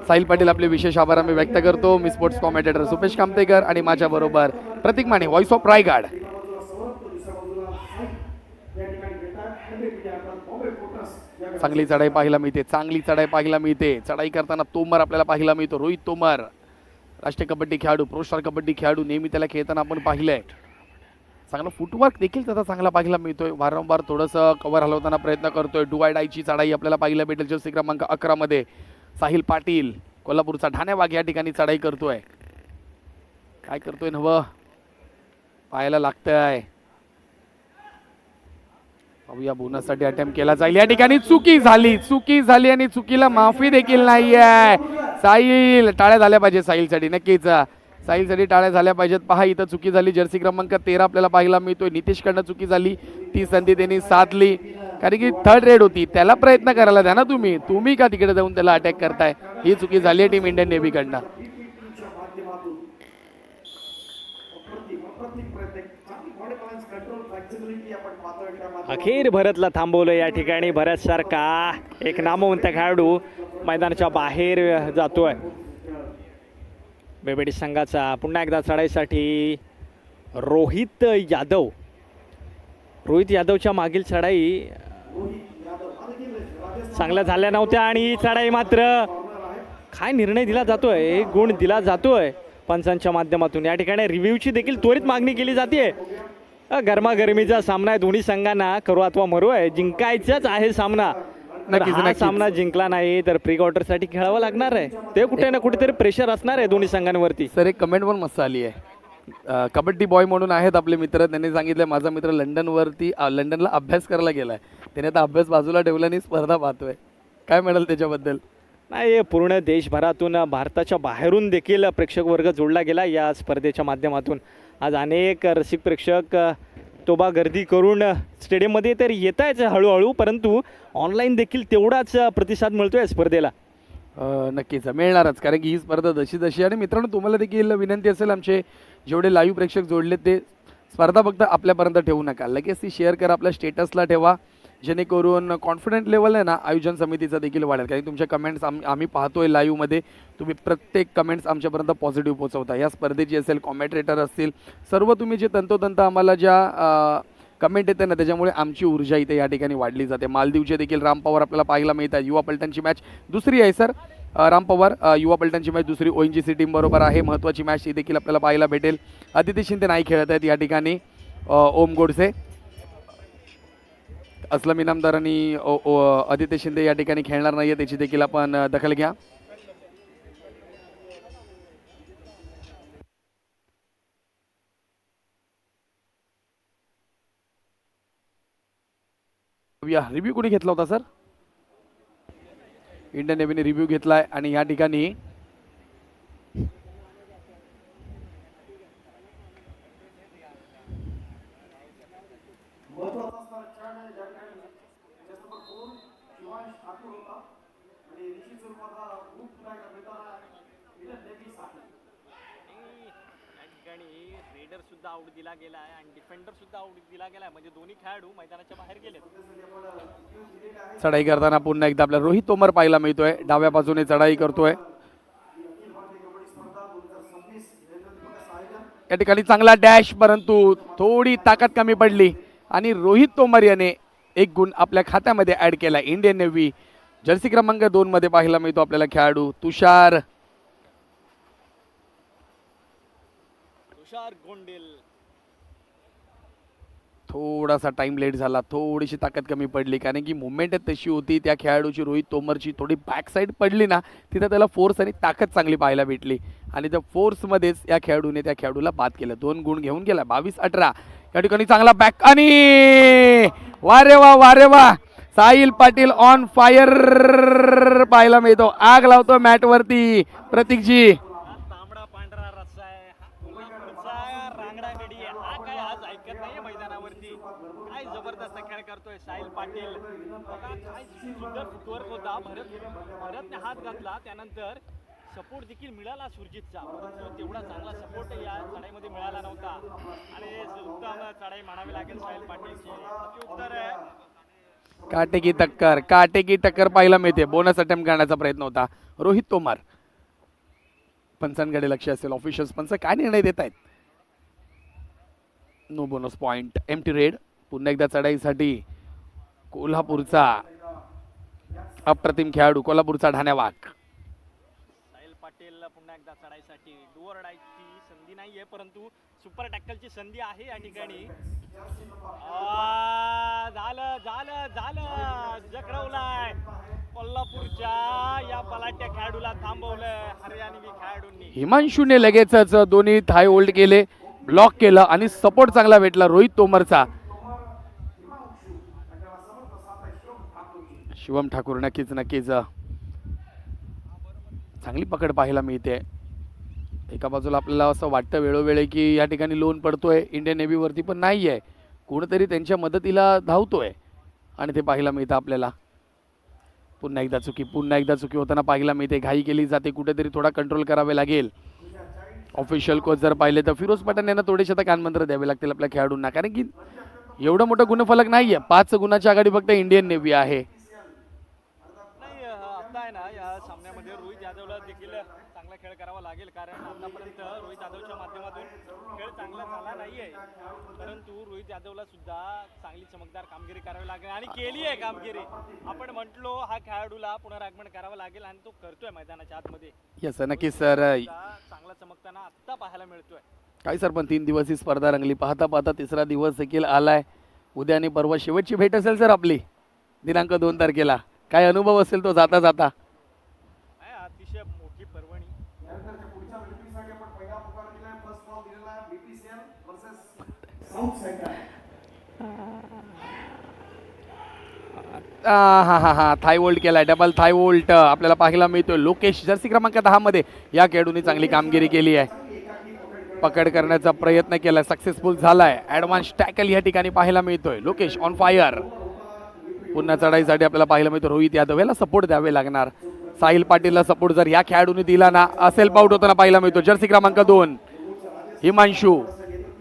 साहिल पाटील, आपले विशेष आभार आम्ही व्यक्त करतो. मी स्पोर्ट्स कॉमेंटेटर सुपेश कामतेकर आणि माझ्याबरोबर प्रतीक माने, व्हॉइस ऑफ रायगड. चांगली चढाई पाहायला मिळते, चांगली चढाई पाहायला मिळते. चढाई करताना तोमर आपल्याला पाहायला मिळतो, रोहित तोमर, राष्ट्रीय कबड्डी खेळाडू, प्रो स्टार कबड्डी खेळाडू. नेहमी त्याला खेळताना आपण पाहिलंय. चांगला फुटवर्क देखील त्याचा चांगला पाहायला मिळतोय. वारंवार थोडंसं कव्हर हलवताना प्रयत्न करतोय. डुआय डायची चढाई आपल्याला पाहायला भेटेल जर्सी क्रमांक 11 मध्ये. साहिल पाटील, कोल्हापूरचा ठाणे वाघ या ठिकाणी चढाई करतोय. काय करतोय नवं? पाहायला लागतंय. पाहूया बोनससाठी अटेम्प्ट केला जाईल. या ठिकाणी चुकी झाली आणि चुकीला माफी देखील नाहीये. साहिल, टाळ्या झाल्या पाहिजे साहिलसाठी, नक्कीच साहिलसाठी टाळ्या झाल्या पाहिजेत. पहा इथं चुकी झाली. जर्सी क्रमांक 13 आपल्याला पाहायला मिळतोय. नितीशकडनं चुकी झाली, ती संधी त्यांनी साधली, कारण की थर्ड रेड होती. त्याला प्रयत्न करायला द्या ना तुम्ही का तिकडे जाऊन त्याला अटॅक करताय. ही चुकी झाली आहे टीम इंडियन नेव्हीकडनं. अखेर भरतला थांबवलं या ठिकाणी. भरत सारखा एक नामवंत खेळाडू मैदानाच्या बाहेर जातोय. बेबेडी संघाचा पुन्हा एकदा चढाईसाठी रोहित यादवच्या मागील चढाई चांगल्या झाल्या नव्हत्या आणि ही चढाई मात्र काय निर्णय दिला जातोय, एक गुण दिला जातोय पंचांच्या माध्यमातून. या ठिकाणी रिव्ह्यूची देखील त्वरित मागणी केली जाते. गरमागरमीचा सामना आहे. दोन्ही संघांना करू अथवा मरू आहे, जिंकायचाच आहे सामना. हा सामना जिंकला नाही तर प्री क्वार्टर साठी खेळावं लागणार आहे. ते कुठे ना कुठेतरी प्रेशर असणार आहे दोन्ही संघांवरती. सर एक कमेंट पण मस्त आली आहे. कबड्डी बॉय म्हणून आहेत आपले मित्र, त्यांनी सांगितलं माझा मित्र लंडनला अभ्यास करायला गेलाय. त्याने आता अभ्यास बाजूला ठेवला आणि स्पर्धा पाहतोय. काय म्हणाल त्याच्याबद्दल? नाही, पूर्ण देशभरातून भारताच्या बाहेरून देखील प्रेक्षक वर्ग जोडला गेला या स्पर्धेच्या माध्यमातून. आज अनेक रसिक प्रेक्षक तोबा गर्दी करून स्टेडियममध्ये तर येत आहेच हळूहळू, परंतु ऑनलाईन देखील तेवढाच प्रतिसाद मिळतोय स्पर्धेला. नक्कीच मिळणारच, कारण की ही स्पर्धा जशी आणि मित्रांनो तुम्हाला देखील विनंती असेल, आमचे जेवढे लाईव्ह प्रेक्षक जोडले ते स्पर्धा फक्त आपल्यापर्यंत ठेवू नका, लगेच ती शेअर करा, आपल्या स्टेटसला ठेवा, जेणेकरून कॉन्फिडंट लेवल आहे ना आयोजन समितीचा देखील वाढेल. कारण तुमच्या कमेंट्स आम्ही पाहतोय लाईव्हमध्ये, तुम्ही प्रत्येक कमेंट्स आमच्यापर्यंत पॉझिटिव्ह पोहोचवता. या स्पर्धेची असेल, कॉमेंट्रेटर असतील, सर्व तुम्ही जे तंतोतंत आम्हाला ज्या कमेंट येते ना त्याच्यामुळे आमची ऊर्जा इथे या ठिकाणी वाढली जाते. मालदीवचे देखील राम पवार आपल्याला पाहायला मिळतात. युवा पलटणची मॅच दुसरी आहे सर. राम पवार युवा पलटणची मॅच दुसरी ONGC टीम बरोबर आहे. महत्त्वाची मॅच ही देखील आपल्याला पाहायला भेटेल. अदिती शिंदे नाही खेळत आहेत या ठिकाणी. ओम गोडसे, असलम इनामदार आणि आदित्य शिंदे या ठिकाणी खेळणार नाहीये, त्याची देखील आपण दखल घ्या. रिव्ह्यू कोणी घेतला होता सर? इंडियन नेव्हीने रिव्ह्यू घेतलाय आणि या ठिकाणी रेडर सुद्धा आउट दिला गेला आहे आणि डिफेंडर सुद्धा आउट दिला गेला आहे, म्हणजे दोन्ही खेळाडू मैदानाच्या बाहेर गेले. चढाई करताना पुन्हा एकदा आपल्याला रोहित तोमर पाहायला मिळतोय, डाव्या बाजूने चढाई करतोय. या ठिकाणी चांगला डॅश, परंतु थोडी ताकद कमी पडली आणि रोहित तोमर याने एक गुण आपल्या खात्यामध्ये ऍड केला. इंडियन नेव्ही जर्सी क्रमांक 2 मध्ये पाहायला मिळतो आपल्याला खेळाडू तुषार गोंडेल. थोडासा टाइम लेट झाला, थोडीशी ताकद कमी पडली, कारण की मुवमेंट तशी होती त्या खेळाडूची. रोहित तोमरची थोडी बॅक साईड पडली ना, तिथं त्याला फोर्स आणि ताकद चांगली पाहायला भेटली आणि त्या फोर्समध्येच या खेळाडूने त्या खेळाडूला बाद केलं. 2 गुण घेऊन गेला. 22-18 या ठिकाणी चांगला बॅक आणि वारे वा साहिल पाटील ऑन फायर पाहायला मिळतो. आग लावतो मॅट वरती प्रतीकजी. तांबडा पांढरा रस्सा आहे, रांगडा गडी आहे, हा काय आज ऐकत नाहीये मैदानावरती. काय जबरदस्त खेळ करतोय साहिल पाटील. बघा काय सुंदर फुटवर्क होता. भरतने हात घातला, त्यानंतर सपोर्ट देखील मिळाला सुरजितचा, परंतु तेवढा चांगला सपोर्ट या चढाईमध्ये मिळाला नव्हता आणि उत्तम चढाई म्हणावी लागेल साहिल पाटीलची. उत्तर आहे काटेकी टक्कर पाहायला मिळते. बोनस अटेम्प्ट करण्याचा प्रयत्न होता रोहित तोमर. पंचांकडे लक्ष असेल, ऑफिशियल्स पंच काय निर्णय देत आहेत. No bonus point, empty raid. पुन्हा एकदा चढाईसाठी कोल्हापूरचा अप्रतिम खेळाडू, कोल्हापूरचा ढाण्या वाघ. साहिल पाटील पुन्हा एकदा चढाईसाठी. डुअर डायची संधी नाहीये, परंतु सुपर टॅकलची संधी आहे या ठिकाणी. झालं जखरवलाय. कोल्हापूरच्या या बलाट्या खेळाडूला थांबवलंय हरियाणवी खेळाडूंनी. हिमांशूने लगेचच दोन्ही थाय होल्ड केले. ब्लॉक केलं आणि सपोर्ट चांगला भेटला रोहित तोमरचा. शिवम ठाकूर नक्कीच नक्कीच चांगली पकड पाहायला मिळते. एका बाजूला आपल्याला असं वाटतं वेळोवेळी की या ठिकाणी लोन पडतोय इंडियन नेव्हीवरती, पण नाही आहे. कोणतरी त्यांच्या मदतीला धावतोय आणि ते पाहायला मिळतं आपल्याला. पुन्हा एकदा चुकी होताना पाहायला मिळते. घाई केली जाते, कुठेतरी थोडा कंट्रोल करावे लागेल. ऑफिशियल कोच जर पाहिले तर फिरोज पठाण यांना थोडेसे आता कानमंत्र द्यावे लागतील आपल्या खेळाडूंना, कारण की एवढं मोठं गुणफलक नाही आहे. 5 गुणाच्या आघाडी फक्त इंडियन नेव्ही आहे. नाही आता आहे ना या सामन्यामध्ये रोहित यादवला देखील चांगला खेळ करावा लागेल, कारण आतापर्यंत रोहित यादवच्या माध्यमातून खेळ चांगला झाला नाहीये, परंतु रोहित यादवला सुद्धा चांगली चमकदार कामगिरी करावी लागेल आणि केली आहे कामगिरी. आपण म्हटलो हा खेळाडूला पुनरागमन करावं लागेल आणि तो करतोय मैदानाच्या आतमध्ये. येस नक्कीच सर, चांगला चमकताना आत्ता पाहायला मिळतोय. काय सर, पण 3 दिवस ही स्पर्धा रंगली. पाहता पाहता तिसरा दिवस देखील आलाय. उद्या आणि परवा शेवटची भेट असेल सर आपली दिनांक 2 तारखेला. काय अनुभव असेल तो जाता जाता? अतिशय मोठी पर्वणी. हा थाय वोल्ट केलाय, डबल थाय वोल्ट आपल्याला पाहायला मिळतोय. लोकेश जर्सी क्रमांक 10 मध्ये या खेळाडूंनी चांगली कामगिरी केली आहे. पकड करण्याचा प्रयत्न केला, सक्सेसफुल झालाय. ऍडव्हान्स टॅकल या ठिकाणी पाहायला मिळतोय. Lokesh on fire. पुन्हा चढाईसाठी आपल्याला पाहायला मिळतो रोहित यादव याला सपोर्ट द्यावे लागणार. साहिल पाटीलला सपोर्ट जर या खेळाडूंनी दिला ना, असेल आउट होताना पाहायला मिळतो. जर्सी क्रमांक 2 हिमांशू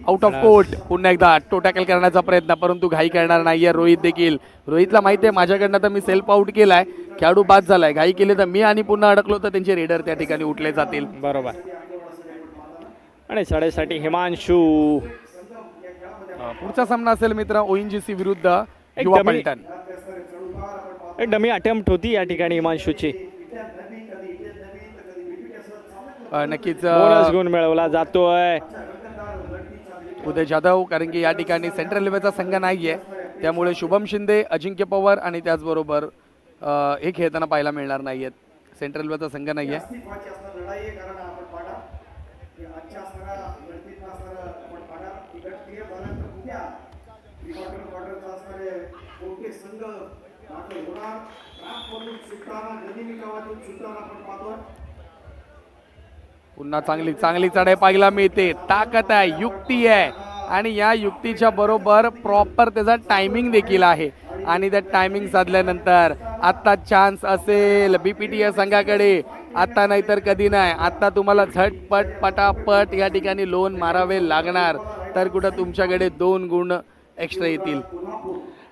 आउट ऑफ कोर्ट. पुन्हा एकदा टो टॅकल करण्याचा प्रयत्न, परंतु घाई करणार नाहीये रोहित देखील. रोहितला माहिती आहे माझ्याकडनं तर मी सेल्फ आउट केलाय, खेळाडू बाद झालाय. घाई केली तर मी आणि पुन्हा अडकलो तर त्यांचे रेडर त्या ठिकाणी उठले जातील. बरोबर. आणि चढाईसाठी हिमांशू. पुढचा सामना असेल मित्र ONGC विरुद्ध युवा पलटण. एक डमी अटेम्प्ट होती या ठिकाणी हिमांशूची. नक्कीच बोनस गुण मिळवला जातोय उदय जाधव, कारण की या ठिकाणी सेंट्रल लेव्हलचा संघ नाहीये, त्यामुळे शुभम शिंदे, अजिंक्य पवार आणि त्याचबरोबर हे खेळताना पाहायला मिळणार नाहीयेत. सेंट्रल लेव्हलचा संघ नाहीये. पुन्हा चांगली चांगली चढाई पाहायला मिळते. ताकद आहे, युक्ती आहे आणि या युक्तीच्या बरोबर प्रॉपर त्याचा टायमिंग देखील आहे. आणि त्या टायमिंग साधल्यानंतर आता चान्स असेल BPT या संघाकडे. आता नाही तर कधी नाही. आता तुम्हाला झटपट पटापट या ठिकाणी लोन मारावे लागणार, तर कुठं तुमच्याकडे 2 गुण एक्स्ट्रा येतील.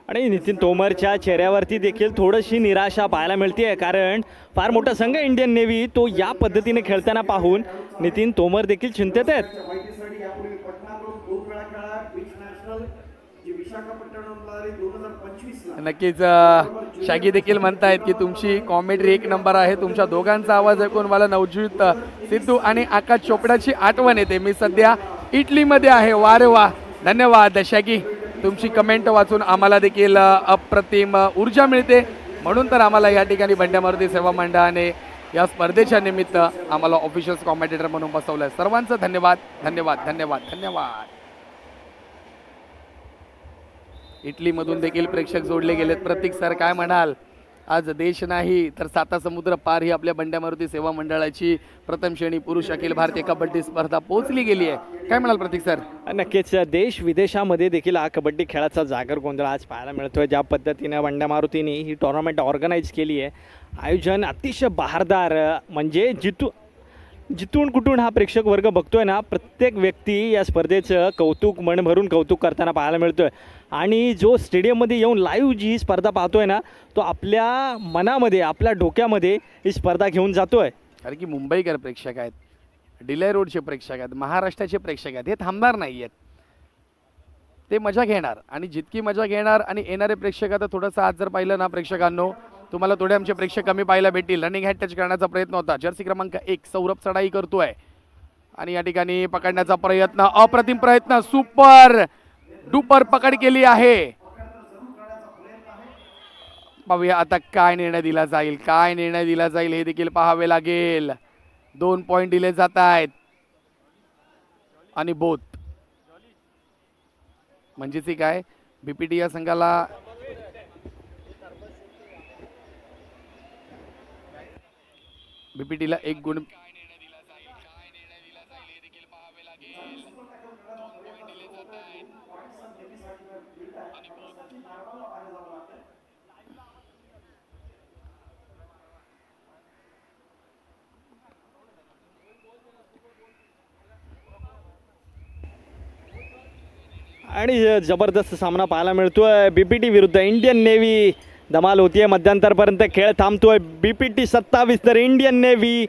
आणि नितीन तोमरच्या चेहऱ्यावरती देखील थोडीशी निराशा पाहायला मिळते, कारण फार मोठा संघ इंडियन नेव्ही तो या पद्धतीने खेळताना पाहून नितीन तोमर देखील चिंतेत आहेत. नक्कीच शागी देखील म्हणतायत की तुमची कॉमेडी 1 नंबर आहे. तुमच्या दोघांचा आवाज ऐकून मला नवज्योत सिद्धू आणि आकाश चोपडाची आठवण येते. मी सध्या इटलीमध्ये आहे. वा रे वा, धन्यवाद शागी. तुमची कमेंट वाचून आम्हाला देखील अप्रतिम ऊर्जा मिळते. म्हणून तर आम्हाला या ठिकाणी बंड्या मारुती सेवा मंडळाने या स्पर्धेच्या निमित्त आम्हाला ऑफिशियल कॉमेंटेटर म्हणून बसवलंय. सर्वांचं धन्यवाद धन्यवाद धन्यवाद धन्यवाद. इटलीमधून देखील प्रेक्षक जोडले गेलेत. प्रतीक सर काय म्हणाल? आज देश नाही तर 7 समुद्र पार ही आपल्या बंड्या मारुती सेवा मंडळाची प्रथम श्रेणी पुरुष अखिल भारतीय कबड्डी स्पर्धा पोहोचली गेली आहे. काय म्हणाल प्रतीक सर? नक्कीच देश विदेशामध्ये देखील हा कबड्डी खेळाचा जागर गोंधळ आज पाहायला मिळतोय. ज्या पद्धतीने बंड्या मारुतीने ही टुर्नामेंट ऑर्गनाईज केली आहे, आयोजन अतिशय बहारदार. म्हणजे जिथून कुठून हा प्रेक्षक वर्ग बघतोय ना, प्रत्येक व्यक्ती या स्पर्धेचं कौतुक, मन भरून कौतुक करताना पाहायला मिळतोय. आणि जो स्टेडियममध्ये येऊन लाईव्ह जी स्पर्धा पाहतोय ना, तो आपल्या मनामध्ये, आपल्या डोक्यामध्ये ही स्पर्धा घेऊन जातोय. कारण की मुंबईकर प्रेक्षक आहेत, डिले रोडचे प्रेक्षक आहेत, महाराष्ट्राचे प्रेक्षक आहेत. हे थांबणार नाही आहेत, ते मजा घेणार. आणि जितकी मजा घेणार आणि येणारे प्रेक्षक, आता थोडंसं आज जर पाहिलं ना प्रेक्षकांनो, तुम्हाला थोडे आमचे प्रेक्षक कमी पाहायला भेटतील. रनिंग हॅड टच करण्याचा प्रयत्न होता. जर्सी क्रमांक 1 सौरभ चढाई करतोय आणि या ठिकाणी पकडण्याचा प्रयत्न, अप्रतिम प्रयत्न, सुपर डुपर पकड केली आहे. पाहूया आता काय निर्णय दिला जाईल, काय निर्णय दिला जाईल हे देखील पाहावे लागेल. 2 पॉइंट दिले जात आहेत आणि बोथ म्हणजेच काय बीपीटी या संघाला बीपीटीला 1 गुण आणि जबरदस्त सामना पाहायला मिळतोय बीपीटी विरुद्ध इंडियन नेव्ही. धमाल होतीये, मध्यंतरपर्यंत खेळ थांबतोय. बीपीटी 27 तर इंडियन नेव्ही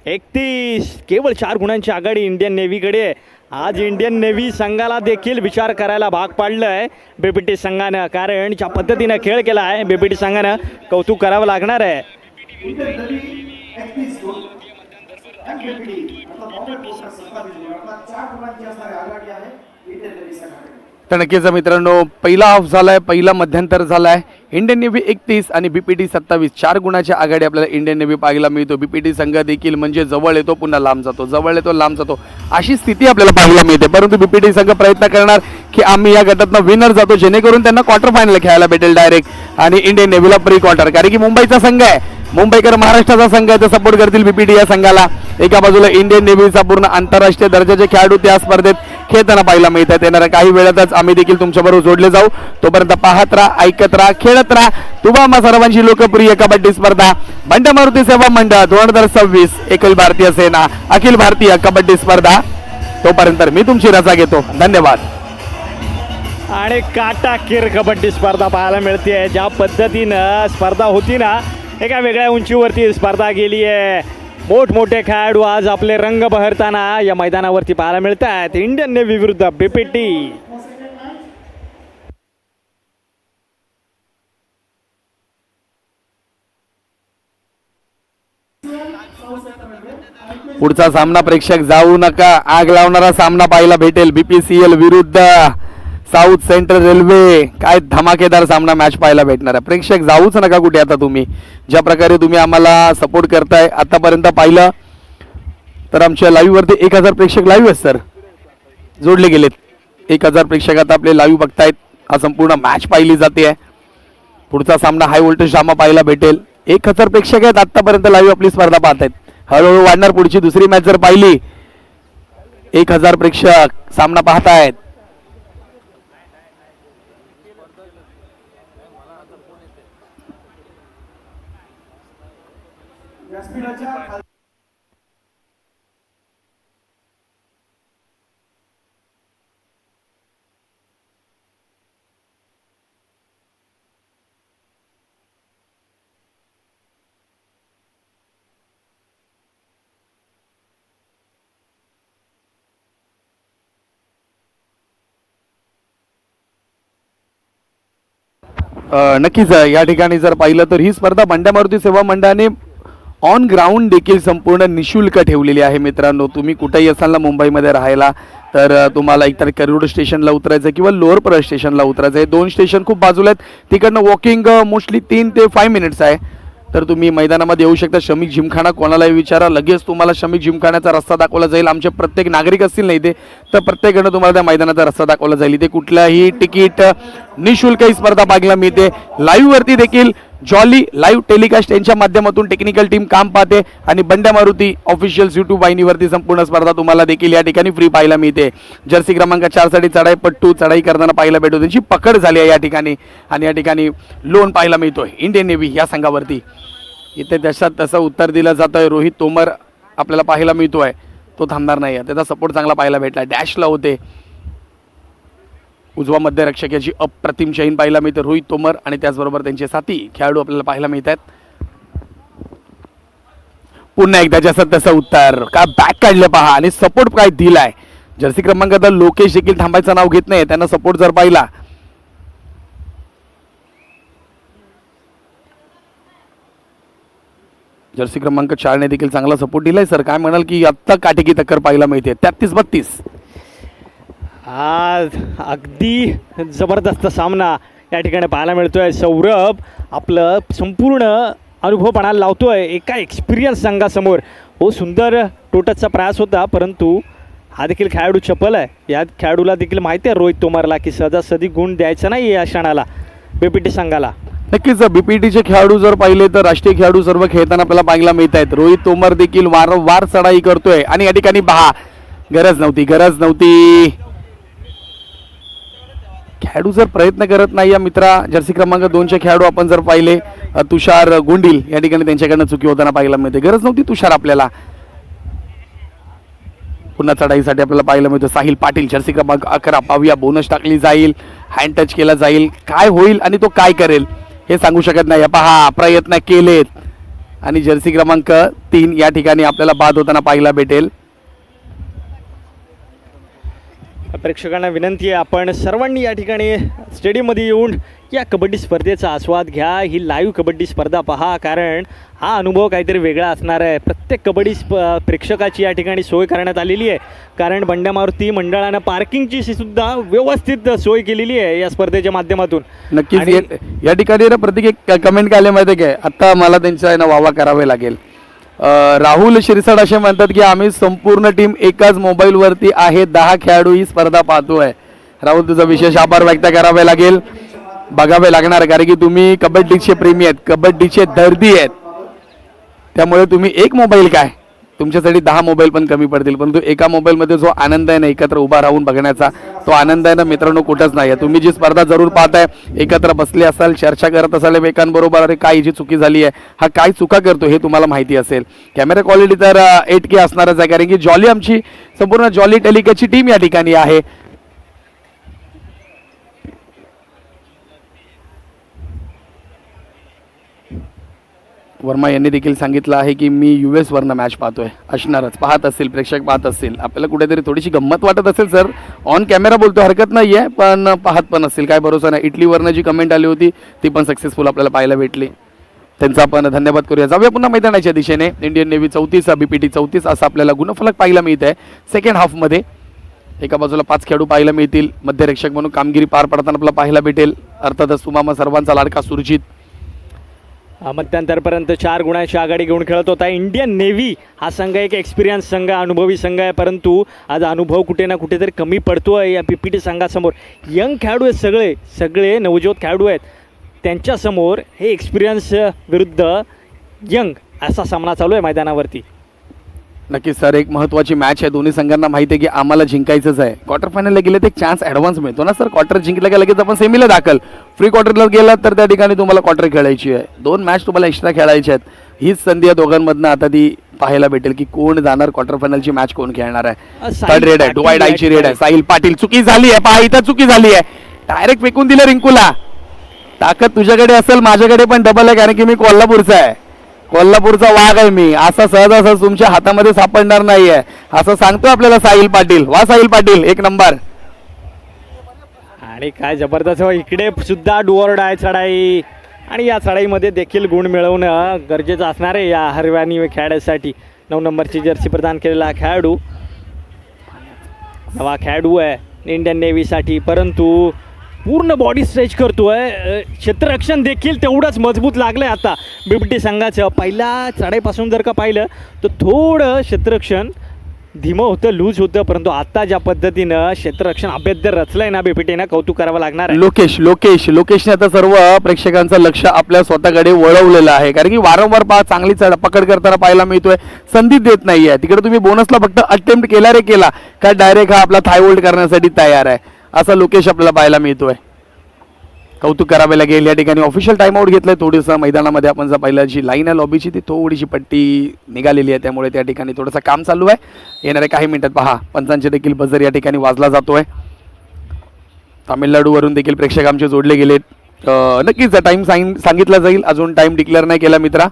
31. केवळ 4 गुणांची आघाडी इंडियन नेव्हीकडे. आज इंडियन नेव्ही संघाला देखील विचार करायला भाग पाडलंय बीपीटी संघानं, कारण ज्या पद्धतीनं खेळ केला आहे बीपीटी संघानं कौतुक करावं लागणार आहे. तर नक्कीच मित्रांनो, पहिला हाफ झालाय, पहिला मध्यंतर झालाय. इंडियन नेव्ही 31 आणि बीपीटी 27, 4 गुणाच्या आघाडी आपल्याला इंडियन नेव्ही पाहायला मिळतो. बीपीटी संघ देखील म्हणजे जवळ येतो पुन्हा लांब जातो, जवळ येतो लांब जातो, अशी स्थिती आपल्याला पाहायला मिळते. परंतु बीपीटी संघ प्रयत्न करणार की आम्ही या गटातनं विनर जातो, जेणेकरून त्यांना क्वार्टर फायनल खेळायला भेटेल डायरेक्ट, आणि इंडियन नेव्हीला प्री क्वार्टर. कारण की मुंबईचा संघ आहे, मुंबईकर महाराष्ट्राचा संघ आहे, तर सपोर्ट करतील बीपीटी या संघाला. एका बाजूला इंडियन नेव्हीचा पूर्ण आंतरराष्ट्रीय दर्जाचे खेळाडू त्या स्पर्धेत खेळताना पाहायला मिळतात. येणाऱ्या काही वेळातच आम्ही देखील तुमच्याबरोबर जोडले जाऊ. तोपर्यंत पाहत राहा, ऐकत राहा, खेळत राहा. तुम्हा सर्वांची लोकप्रिय कबड्डी स्पर्धा बंड मारुती सेवा मंडळ 2026 अखिल भारतीय सेना अखिल भारतीय कबड्डी स्पर्धा. तोपर्यंत मी तुमची रजा घेतो. धन्यवाद. आणि काटाकीर कबड्डी स्पर्धा पाहायला मिळते. ज्या पद्धतीनं स्पर्धा होती ना, एका वेगळ्या उंचीवरती स्पर्धा गेली आहे. मोठमोठे खेळाडू आज आपले रंग बहरताना या मैदानावरती पाहायला मिळत आहेत. इंडियन नेव्ही विरुद्ध बीपीटी. पुढचा सामना प्रेक्षक जाऊ नका, आग लावणारा सामना पाहायला भेटेल. बीपीसीएल विरुद्ध साऊथ सेंट्रल रेल्वे. काय धमाकेदार सामना मॅच पाहायला भेटणार आहे. प्रेक्षक जाऊच नका कुठे. आता तुम्ही ज्या प्रकारे तुम्ही आम्हाला सपोर्ट करताय, आतापर्यंत पाहिलं तर आमच्या लाईव्ह वरती 1000 प्रेक्षक लाईव्ह आहेत सर, जोडले गेलेत. 1000 प्रेक्षक आता आपले लाईव्ह बघतायत. हा संपूर्ण मॅच पाहिली जाते. पुढचा सामना हाय व्होल्टेज ड्रामा पाहायला भेटेल. 1000 प्रेक्षक आहेत आतापर्यंत लाईव्ह आपली स्पर्धा पाहत आहेत. हळूहळू वाढणार. पुढची दुसरी मॅच जर पाहिली, 1000 प्रेक्षक सामना पाहतायत. नक्कीच या ठिकाणी जर पाहिलं तर ही स्पर्धा बंड मारुती सेवा मंडळाने ऑन ग्राउंड देखील संपूर्ण निशुल्क ठेवलेली आहे. मित्रांनो, तुम्ही कुठेही असाल ना मुंबईमध्ये राहायला, तर तुम्हाला एकतर करोड स्टेशनला उतरायचं किंवा लोअर परळ स्टेशनला उतरायचं आहे. 2 स्टेशन खूप बाजूला आहेत. तिकडनं वॉकिंग मोस्टली 3 ते 5 मिनिट्स आहे. तर तुम्ही मैदानामध्ये येऊ शकता. श्रमिक जिमखाना कोणालाही विचारा, लगेच तुम्हाला श्रमिक जिमखान्याचा रस्ता दाखवला जाईल. आमचे प्रत्येक नागरिक असतील ना इथे, तर प्रत्येकानं तुम्हाला त्या मैदानाचा रस्ता दाखवला जाईल. इथे कुठल्याही तिकीट निशुल्क ही स्पर्धा पाहायला मिळते. लाईव्ह वरती देखील जॉली लाईव्ह टेलिकास्ट यांच्या माध्यमातून टेक्निकल टीम काम पाहते, आणि बंड मारुती ऑफिशियल यूट्यूब वाहिनीवरती संपूर्ण स्पर्धा तुम्हाला देखील या ठिकाणी फ्री पाहायला मिळते. जर्सी क्रमांक 4 साठी चढाई पट्टू चढाई करताना पाहायला भेटतो. त्यांची पकड झाली आहे या ठिकाणी, आणि या ठिकाणी लोन पाहायला मिळतोय इंडियन नेव्ही या संघावरती. इथे त्याच्यात तसं उत्तर दिलं जातंय. रोहित तोमर आपल्याला पाहायला मिळतोय, तो थांबणार नाही. त्याचा सपोर्ट चांगला पाहायला भेटला. डॅशला होते. उजवा मध्यरक्षक याची अप्रतिम चैन पाहायला मिळते रोहित तोमर, आणि त्याचबरोबर त्यांचे साथी खेळाडू आपल्याला पाहायला मिळतात. पुन्हा एकदा जसं तसं उत्तर का बॅक काढले पहा, आणि सपोर्ट काय दिलाय. जर्सी क्रमांक लोकेश देखील थांबायचं नाव घेत नाही. त्यांना सपोर्ट जर पाहिला, जर्सी क्रमांक 4 ने देखील चांगला सपोर्ट दिलाय. सर काय म्हणाल की आत्ता काटेकी टक्कर पाहायला मिळते. 33-32. आज अगदी जबरदस्त सामना या ठिकाणी पाहायला मिळतोय. सौरभ आपलं संपूर्ण अनुभव पणाला लावतोय एका एक्सपिरियन्स संघासमोर. हो, सुंदर टोटसचा प्रयास होता, परंतु हा देखील खेळाडू चपल आहे. या खेळाडूला देखील माहिती आहे रोहित तोमरला की सहजासहजी गुण द्यायचा नाही या क्षणाला बीपीटी संघाला. नक्कीच बीपीटीचे खेळाडू जर पाहिले तर राष्ट्रीय खेळाडू सर्व खेळताना आपल्याला पाहायला मिळत आहेत. रोहित तोमर देखील वारंवार चढाई करतोय आणि या ठिकाणी पहा गरज नव्हती. खेळाडू जर प्रयत्न करत नाही या मित्रा जर्सी क्रमांक 2चे खेळाडू आपण जर पाहिले तुषार गुंडील या ठिकाणी त्यांच्याकडनं चुकी होताना पाहायला मिळते. गरज नव्हती तुषार आपल्याला. पुन्हा चढाईसाठी आपल्याला पाहायला मिळतं साहिल पाटील जर्सी क्रमांक 11. पाहूया बोनस टाकली जाईल, हँड टच केला जाईल, काय होईल आणि तो काय करेल हे सांगू शकत नाही. पहा प्रयत्न केलेत आणि जर्सी क्रमांक 3 या ठिकाणी आपल्याला बाद होताना पाहायला भेटेल. प्रेक्षकांना विनंती आहे आपण सर्वांनी या ठिकाणी स्टेडियममध्ये येऊन या कबड्डी स्पर्धेचा आस्वाद घ्या. ही लाईव्ह कबड्डी स्पर्धा पहा, कारण हा अनुभव काहीतरी वेगळा असणार आहे. प्रत्येक कबड्डी प्रेक्षकाची या ठिकाणी सोय करण्यात आलेली आहे, कारण बंड्या मारुती मंडळानं पार्किंगची सुद्धा व्यवस्थित सोय केलेली आहे या स्पर्धेच्या माध्यमातून. नक्कीच या ठिकाणी ना प्रत्येक एक कमेंट काय आले माहिती आहे काय, आता मला त्यांच्या वावा करावे लागेल. राहुल शिरसाट असे म्हणतात की आम्ही संपूर्ण टीम एकाच मोबाईलवरती आहे, 10 खेळाडू ही स्पर्धा पाहतोय. राहुल तुझा विशेष आभार व्यक्त करावे लागेल, बघावे लागणार, कारण की तुम्ही कबड्डीचे प्रेमी आहेत, कबड्डीचे दर्दी आहेत. त्यामुळे तुम्ही एक मोबाईल काय तुमच्यासाठी 10 मोबाईल पण कमी पडतील, परंतु एका मोबाईलमध्ये जो आनंद आहे ना एकत्र उभा राहून बघण्याचा, तो आनंद आहे ना मित्रांनो कुठंच नाही आहे. तुम्ही जी स्पर्धा जरूर पाहताय, एकत्र बसले असाल, चर्चा करत असाल एकमेकांबरोबर, अरे काय जी चुकी झाली आहे, हा काय चुका करतो हे तुम्हाला माहिती असेल. कॅमेरा क्वालिटी तर 8K असणारच आहे, कारण की जॉली आमची संपूर्ण जॉली टेलिकाची टीम या ठिकाणी आहे. वर्मा यांनी देखील सांगितलं आहे की मी US वरनं मॅच पाहतोय. असणारच, पाहत असतील प्रेक्षक, पाहत असतील, आपल्याला कुठेतरी थोडीशी गंमत वाटत असेल सर, ऑन कॅमेरा बोलतो हरकत नाही आहे, पण पाहत पण असतील, काय भरोसा नाही. इटलीवरनं जी कमेंट आली होती ती पण सक्सेसफुल आपल्याला पाहायला भेटली, त्यांचा आपण धन्यवाद करूया. जाऊया पुन्हा मैदानाच्या दिशेने. इंडियन नेव्ही 34 BPT 34 असं आपल्याला गुणफलक पाहायला मिळत आहे. सेकंड हाफमध्ये एका बाजूला 5 खेळाडू पाहायला मिळतील, मध्यरक्षक म्हणून कामगिरी पार पडताना आपल्याला पाहायला भेटेल अर्थातच तुम्हाला सर्वांचा लाडका सुरजित. मध्यांतरपर्यंत 4 गुणांची आघाडी घेऊन खेळत होता इंडियन नेव्ही. हा संघ एक एक्सपिरियन्स संघ, अनुभवी संघ आहे, परंतु आज अनुभव कुठे ना कुठेतरी कमी पडतोय या BPT संघासमोर. यंग खेळाडू आहेत, सगळे नवजोत खेळाडू आहेत, त्यांच्यासमोर हे एक्सपिरियन्स विरुद्ध यंग असा सामना चालू आहे मैदानावरती. नक्कीच सर, एक महत्त्वाची मॅच आहे. दोन्ही संघांना माहिती आहे की आम्हाला जिंकायचंच आहे. क्वार्टर फायनलला गेले तर एक चान्स ॲडव्हान्स मिळतो ना सर. क्वार्टर जिंकलं का लगेच आपण सेमीला दाखल, फ्री क्वार्टरला गेला तर त्या ठिकाणी तुम्हाला क्वार्टर खेळायची आहे, 2 मॅच तुम्हाला एक्स्ट्रा खेळायचे आहेत. हीच संधी या दोघांमधनं आता ती पाहायला भेटेल की कोण जाणार क्वार्टर फायनलची मॅच, कोण खेळणार आहे. थर्ड रेड आहे, डिवाइड आयची रेड आहे. साहिल पाटील चुकी झाली आहे, पहा इथं चुकी झाली आहे, डायरेक्ट फेकून दिलं रिंकूला. ताकद तुझ्याकडे असेल, माझ्याकडे पण डबल आहे, कारण की मी कोल्हापूरचा आहे, कोल्हापूरचा वाघ आहे मी, असं सहज तुमच्या हातामध्ये सापडणार नाहीये असं सांगतो आपल्याला साहिल पाटील. वा साहिल पाटील, एक नंबर. आणि काय जबरदस्त, इकडे सुद्धा डुअर डाय चढाई, आणि या चढाईमध्ये देखील गुण मिळवणं गरजेचं असणार आहे या हरव्यानी खेळाडूसाठी. 9 नंबरची जर्सी प्रदान केलेला खेळाडू, नवा खेळाडू आहे इंडियन नेव्हीसाठी, परंतु पूर्ण बॉडी स्ट्रेच करतोय. क्षेत्ररक्षण देखील तेवढंच मजबूत लागलंय आता BPT संघाचं. पहिल्या चढाईपासून जर का पाहिलं तर थोडं क्षेत्ररक्षण धीमं होतं, लूज होतं, परंतु आता ज्या पद्धतीनं क्षेत्ररक्षण अभेद्य रचलंय ना BPTनं, कौतुक करावं लागणार आहे. लोकेशने आता सर्व प्रेक्षकांचं लक्ष आपल्या स्वतःकडे वळवलेलं आहे, कारण की वारंवार चांगली पकड करताना पाहायला मिळतोय, संधी देत नाहीये. तिकडे तुम्ही बोनसला फक्त अटेम्प्ट केला रे केला का डायरेक्ट हा आपला थाय होल्ड करण्यासाठी तयार आहे, असा लोकेश आपल्याला पाहायला मिळतोय. कौतुक करावे लागेल. या ठिकाणी ऑफिशियल टाइम आउट घेतलंय थोडंसं मैदानामध्ये. आपण जर पाहिलं जी लाईन आहे लॉबीची ती थोडीशी पट्टी निघालेली आहे, त्यामुळे त्या ठिकाणी थोडंसं काम चालू आहे. येणाऱ्या काही मिनिटात पहा पंचांचे देखील बजर या ठिकाणी वाजला जातोय. तामिळनाडूवरून देखील प्रेक्षक आमचे जोडले गेलेत. नक्कीच टाइम सांगितला जाईल, अजून टाइम डिक्लेअर नाही केला मित्रा.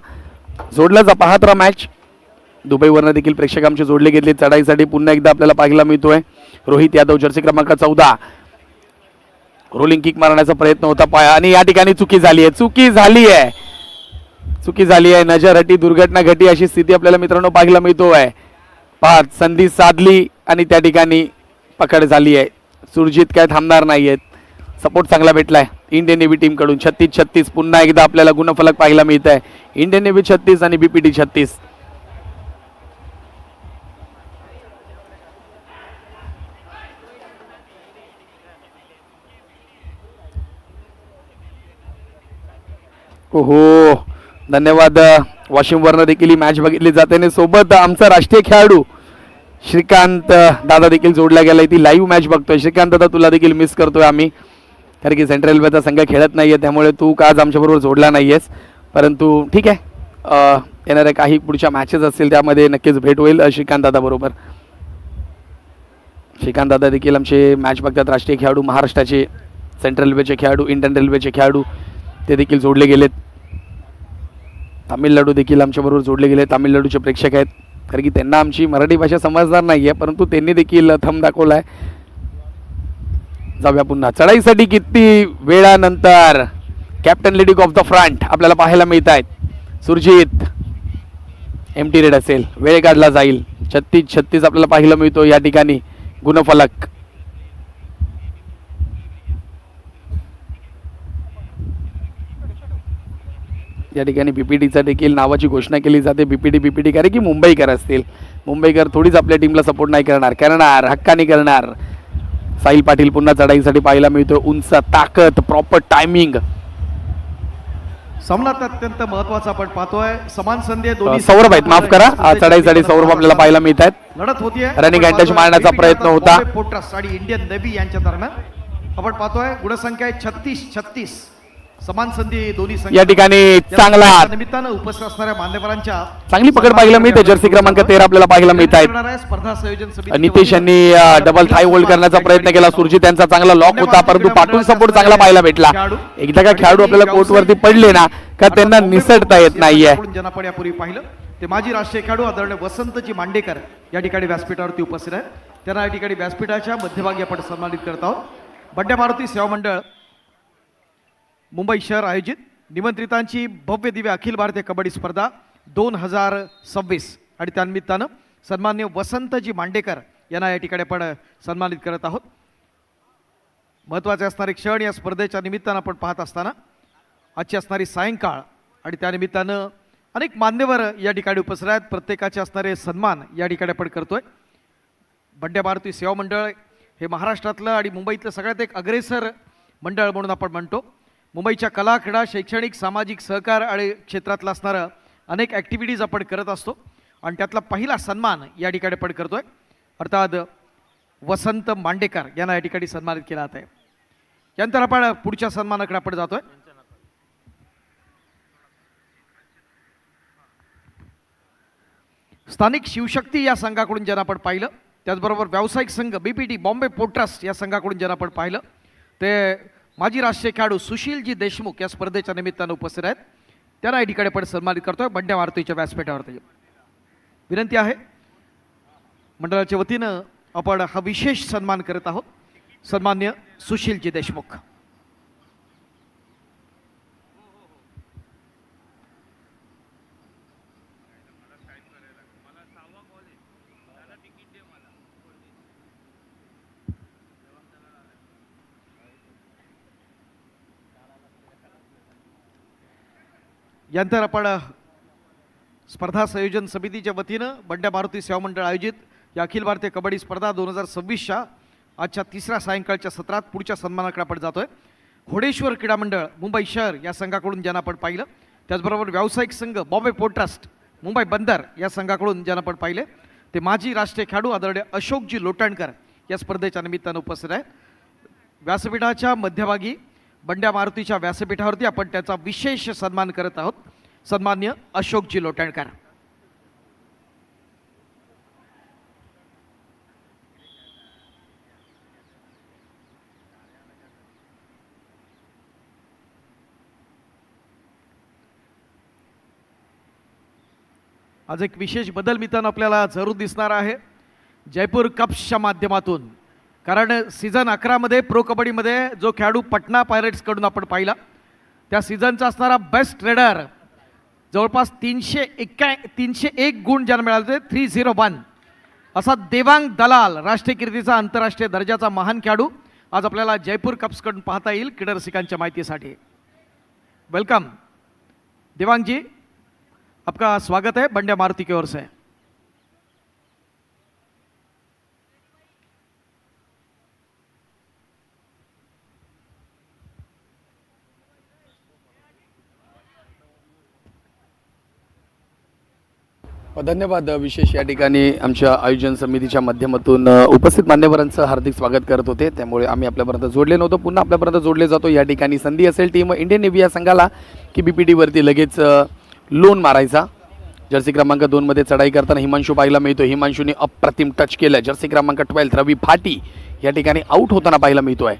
जोडला जा, पाहत राहा मॅच. दुबईवरनं देखील प्रेक्षक आमचे जोडले गेले चढाईसाठी. पुन्हा एकदा आपल्याला पाहायला मिळतोय रोहित यादव जर्सी क्रमांक 14. रोलिंग किक मारण्याचा प्रयत्न होता पाया, आणि या ठिकाणी चुकी झाली आहे. नजर हटी, दुर्घटना घटी अशी स्थिती आपल्याला मित्रांनो पाहायला मिळतोय. पाच संधी साधली आणि त्या ठिकाणी पकड झाली आहे. सुरजित काय थांबणार नाहीयेत, सपोर्ट चांगला भेटलाय इंडियन नेव्ही टीम कडून. 36-36 पुन्हा एकदा आपल्याला गुणफलक पाहायला मिळत आहे. इंडियन नेव्ही 36 आणि BPT 36. हो धन्यवाद. वाशिमवरनं देखील ही मॅच बघितली जाते आणि सोबत आमचा राष्ट्रीय खेळाडू श्रीकांत दादा देखील जोडला गेलाय. ती लाईव्ह मॅच बघतोय. श्रीकांत दादा तुला देखील मिस करतोय आम्ही, कारण की सेंट्रल रेल्वेचा संघ खेळत नाहीये, त्यामुळे तू का आज आमच्याबरोबर जोडला नाहीयेस. परंतु ठीक आहे, येणाऱ्या काही पुढच्या मॅचेस असतील त्यामध्ये नक्कीच भेट होईल श्रीकांत दादा बरोबर. श्रीकांत दादा देखील आमचे मॅच बघतात. राष्ट्रीय खेळाडू, महाराष्ट्राचे सेंट्रल रेल्वेचे खेळाडू, इंडियन रेल्वेचे खेळाडू ते देखील जोडले गेलेत. तामिळनाडू देखील आमच्याबरोबर जोडले गेले. तामिळनाडूचे प्रेक्षक आहेत, कारण की त्यांना आमची मराठी भाषा समजणार नाही आहे, परंतु त्यांनी देखील थंब दाखवला आहे. जाऊया पुन्हा चढाईसाठी. किती वेळानंतर captain leading of the front आपल्याला पाहायला मिळत आहेत. सुरजित एमटी रेड असेल, वेळ काढला जाईल. 36-36 आपल्याला पाहायला मिळतो या ठिकाणी गुणफलक. या ठिकाणी बीपीटीचा देखील नावाची घोषणा केली जाते. बीपीटी कारण की मुंबईकर असतील. मुंबईकर थोडीच आपल्या टीमला सपोर्ट नाही करणार हक्कानी करणार. साहिल पाटील पुन्हा चढाईसाठी पाहायला मिळतो. उंच, ताकद, प्रॉपर टायमिंग. सामना अत्यंत महत्वाचा आपण पाहतोय. समान संधी दोन्ही सौरभ आहेत, माफ करा, चढाईसाठी सौरभ आपल्याला पाहायला मिळत आहेत. लढत होतीये. रनिंग अटॅच मारण्याचा प्रयत्न होता. पोर्ट्रस्ट आणि इंडियन नेव्ही यांच्या दरम्यान आपण पाहतोय. गुणसंख्या आहे 36-36. समान संधी दोन्ही संघ या ठिकाणी चांगला निमित्तानं उपस्थित असणाऱ्या मान्यवरांच्या चांगली पकड पाहायला मिळते. जर्सी क्रमांक 13 आपल्याला पाहायला मिळत आहेत. स्पर्धा संयोजन समिती नितेश यांनी डबल थाय होल्ड करण्याचा प्रयत्न केला. सुरजित त्यांचा चांगला लॉक होता, परंतु पाठून सपोर्ट चांगला पाहायला भेटला. एकदा का खेळाडू आपल्याला कोर्टवरती पडले ना का त्यांना निसटता येत नाहीये. ज्यांना आपण यापूर्वी पाहिलं ते माजी राष्ट्रीय खेळाडू आदरणीय वसंतजी मांडेकर या ठिकाणी व्यासपीठावरती उपस्थित आहेत. त्यांना या ठिकाणी व्यासपीठाच्या मध्यभागी आपण सन्मानित करत आहोत. बंड्या मारुती सेवा मंडळ मुंबई शहर आयोजित निमंत्रितांची भव्य दिव्य अखिल भारतीय कबड्डी स्पर्धा 2026 आणि त्यानिमित्तानं सन्मान्य वसंतजी मांडेकर यांना या ठिकाणी आपण सन्मानित करत आहोत. महत्त्वाचे असणारे क्षण या स्पर्धेच्या निमित्तानं आपण पाहत असताना आजची असणारी सायंकाळ आणि त्यानिमित्तानं अनेक मान्यवर या ठिकाणी उपस्थित आहेत. प्रत्येकाचे असणारे सन्मान या ठिकाणी आपण करतोय. बंड्या मारुती सेवा मंडळ हे महाराष्ट्रातलं आणि मुंबईतलं सगळ्यात एक अग्रेसर मंडळ म्हणून आपण म्हणतो. मुंबईच्या कला, क्रीडा, शैक्षणिक, सामाजिक सहकार आणि क्षेत्रातलं असणारं अनेक ॲक्टिव्हिटीज आपण करत असतो आणि त्यातला पहिला सन्मान या ठिकाणी आपण करतोय. अर्थात वसंत मांडेकर यांना या ठिकाणी सन्मानित केला जात आहे. यानंतर आपण पुढच्या सन्मानाकडे आपण जातोय. स्थानिक शिवशक्ती या संघाकडून ज्यांना आपण पाहिलं, त्याचबरोबर व्यावसायिक संघ बीपीटी बॉम्बे पोर्ट ट्रस्ट या संघाकडून ज्यांना आपण पाहिलं ते माजी राष्ट्रीय खेळाडू सुशीलजी देशमुख या स्पर्धेच्या निमित्तानं उपस्थित आहेत. त्यांना या ठिकाणी आपण सन्मानित करतोय बंड्या मारुतीच्या व्यासपीठावरती. विनंती आहे मंडळाच्या वतीनं आपण हा विशेष सन्मान करत आहोत. सन्मान्य सुशीलजी देशमुख. यानंतर आपण स्पर्धा संयोजन समितीच्या वतीनं बंड्या मारुती सेवा मंडळ आयोजित या अखिल भारतीय कबड्डी स्पर्धा 2026च्या आजच्या तिसऱ्या सायंकाळच्या सत्रात पुढच्या सन्मानाकडे आपण जातोय. घोडेश्वर क्रीडा मंडळ मुंबई शहर या संघाकडून ज्यांना आपण पाहिलं, त्याचबरोबर व्यावसायिक संघ बॉम्बे पोर्ट ट्रस्ट मुंबई बंदर या संघाकडून ज्यांना आपण पाहिले ते माजी राष्ट्रीय खेळाडू आदरणीय अशोकजी लोटणकर या स्पर्धेच्या निमित्तानं उपस्थित आहेत. व्यासपीठाच्या मध्यभागी बंड्या मारुतीच्या व्यासपीठावरती आपण त्याचा विशेष सन्मान करत आहोत. सन्मान्य अशोकजी लोटणकर. आज एक विशेष बदल मित्रांनो आपल्याला जरूर दिसणार आहे जयपूर कप्सच्या माध्यमातून. कारण सीझन 11 मध्ये प्रो कबड्डीमध्ये जो खेळाडू पटना पायरेट्सकडून आपण पाहिला त्या सीझनचा असणारा बेस्ट ट्रेडर जवळपास 301 गुण ज्यांना मिळाले 301 असा देवांग दलाल राष्ट्रीय कीर्तीचा आंतरराष्ट्रीय दर्जाचा महान खेळाडू आज आपल्याला जयपूर कप्सकडून पाहता येईल. क्रीडा रसिकांच्या माहितीसाठी वेलकम देवांग जी, आपका स्वागत है बंड्या मारुति की ओर से. धन्यवाद. विशेष या ठिकाणी आमच्या आयोजन समितीच्या माध्यमातून उपस्थित मान्यवरांचं हार्दिक स्वागत करत होते, त्यामुळे आम्ही आपल्यापर्यंत जोडले नव्हतो, पुन्हा आपल्यापर्यंत जोडले जातो. या ठिकाणी संधी असेल टीम इंडियन नेव्ही या संघाला की BPTवरती लगेच लोन मारायचा. जर्सी क्रमांक 2 मध्ये चढाई करताना हिमांशू पाहायला मिळतो. हिमांशूने अप्रतिम टच केलं. जर्सी क्रमांक 12 रवी भाटी या ठिकाणी आऊट होताना पाहायला मिळतोय.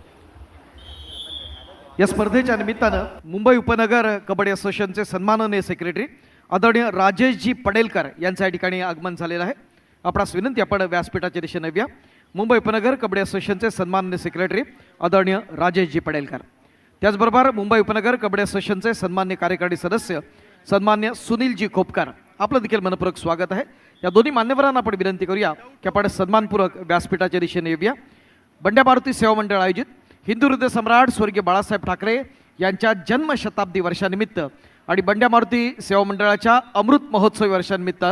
या स्पर्धेच्या निमित्तानं मुंबई उपनगर कबड्डी असोसिएशनचे सन्माननीय सेक्रेटरी आदरणीय राजेशजी पडेलकर यांचं या ठिकाणी आगमन झालेलं आहे. आपणास विनंती, आपण व्यासपीठाच्या दिशेने येऊया. मुंबई उपनगर कबड्डी असोसिएशनचे सन्माननीय सेक्रेटरी आदरणीय राजेशजी पडेलकर, त्याचबरोबर मुंबई उपनगर कबड्डी असोसिएशनचे सन्मान्य कार्यकारी सदस्य सन्मान्य सुनीलजी खोपकर, आपलं देखील मनपूर्वक स्वागत आहे. या दोन्ही मान्यवरांना आपण विनंती करूया की आपण सन्मानपूर्वक व्यासपीठाच्या दिशेने येऊया. बंड्या मारुती सेवा मंडळ आयोजित हिंदू हृदय सम्राट स्वर्गीय बाळासाहेब ठाकरे यांच्या जन्मशताब्दी वर्षानिमित्त आणि बंड्या मारुती सेवा मंडळाच्या अमृत महोत्सवी वर्षानिमित्त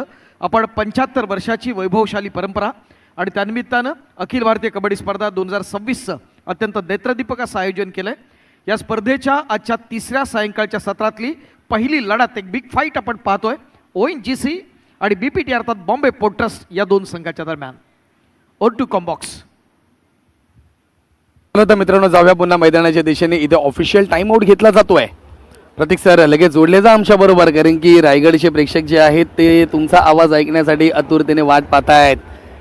आपण 75 वर्षाची वैभवशाली परंपरा आणि त्यानिमित्तानं अखिल भारतीय कबड्डी स्पर्धा 2026चं अत्यंत नेत्रदीपक असं आयोजन केलं आहे. या स्पर्धेच्या आजच्या तिसऱ्या सायंकाळच्या सत्रातली पहिली लढत, एक बिग फाईट आपण पाहतोय ONGC आणि BPT अर्थात बॉम्बे पोर्ट ट्रस्ट या दोन संघाच्या दरम्यान. ओन टू कॉम्बॉक्स. तर मित्रांनो, जाऊया पुन्हा मैदानाच्या दिशेने. इथे ऑफिशियल टाइम आउट घेतला जातोय. प्रतीक सर लगेच जोडले जा आमच्या बरोबर, कारण की रायगडचे प्रेक्षक जे आहेत ते तुमचा आवाज ऐकण्यासाठी आतुरतेने वाट पाहतायत.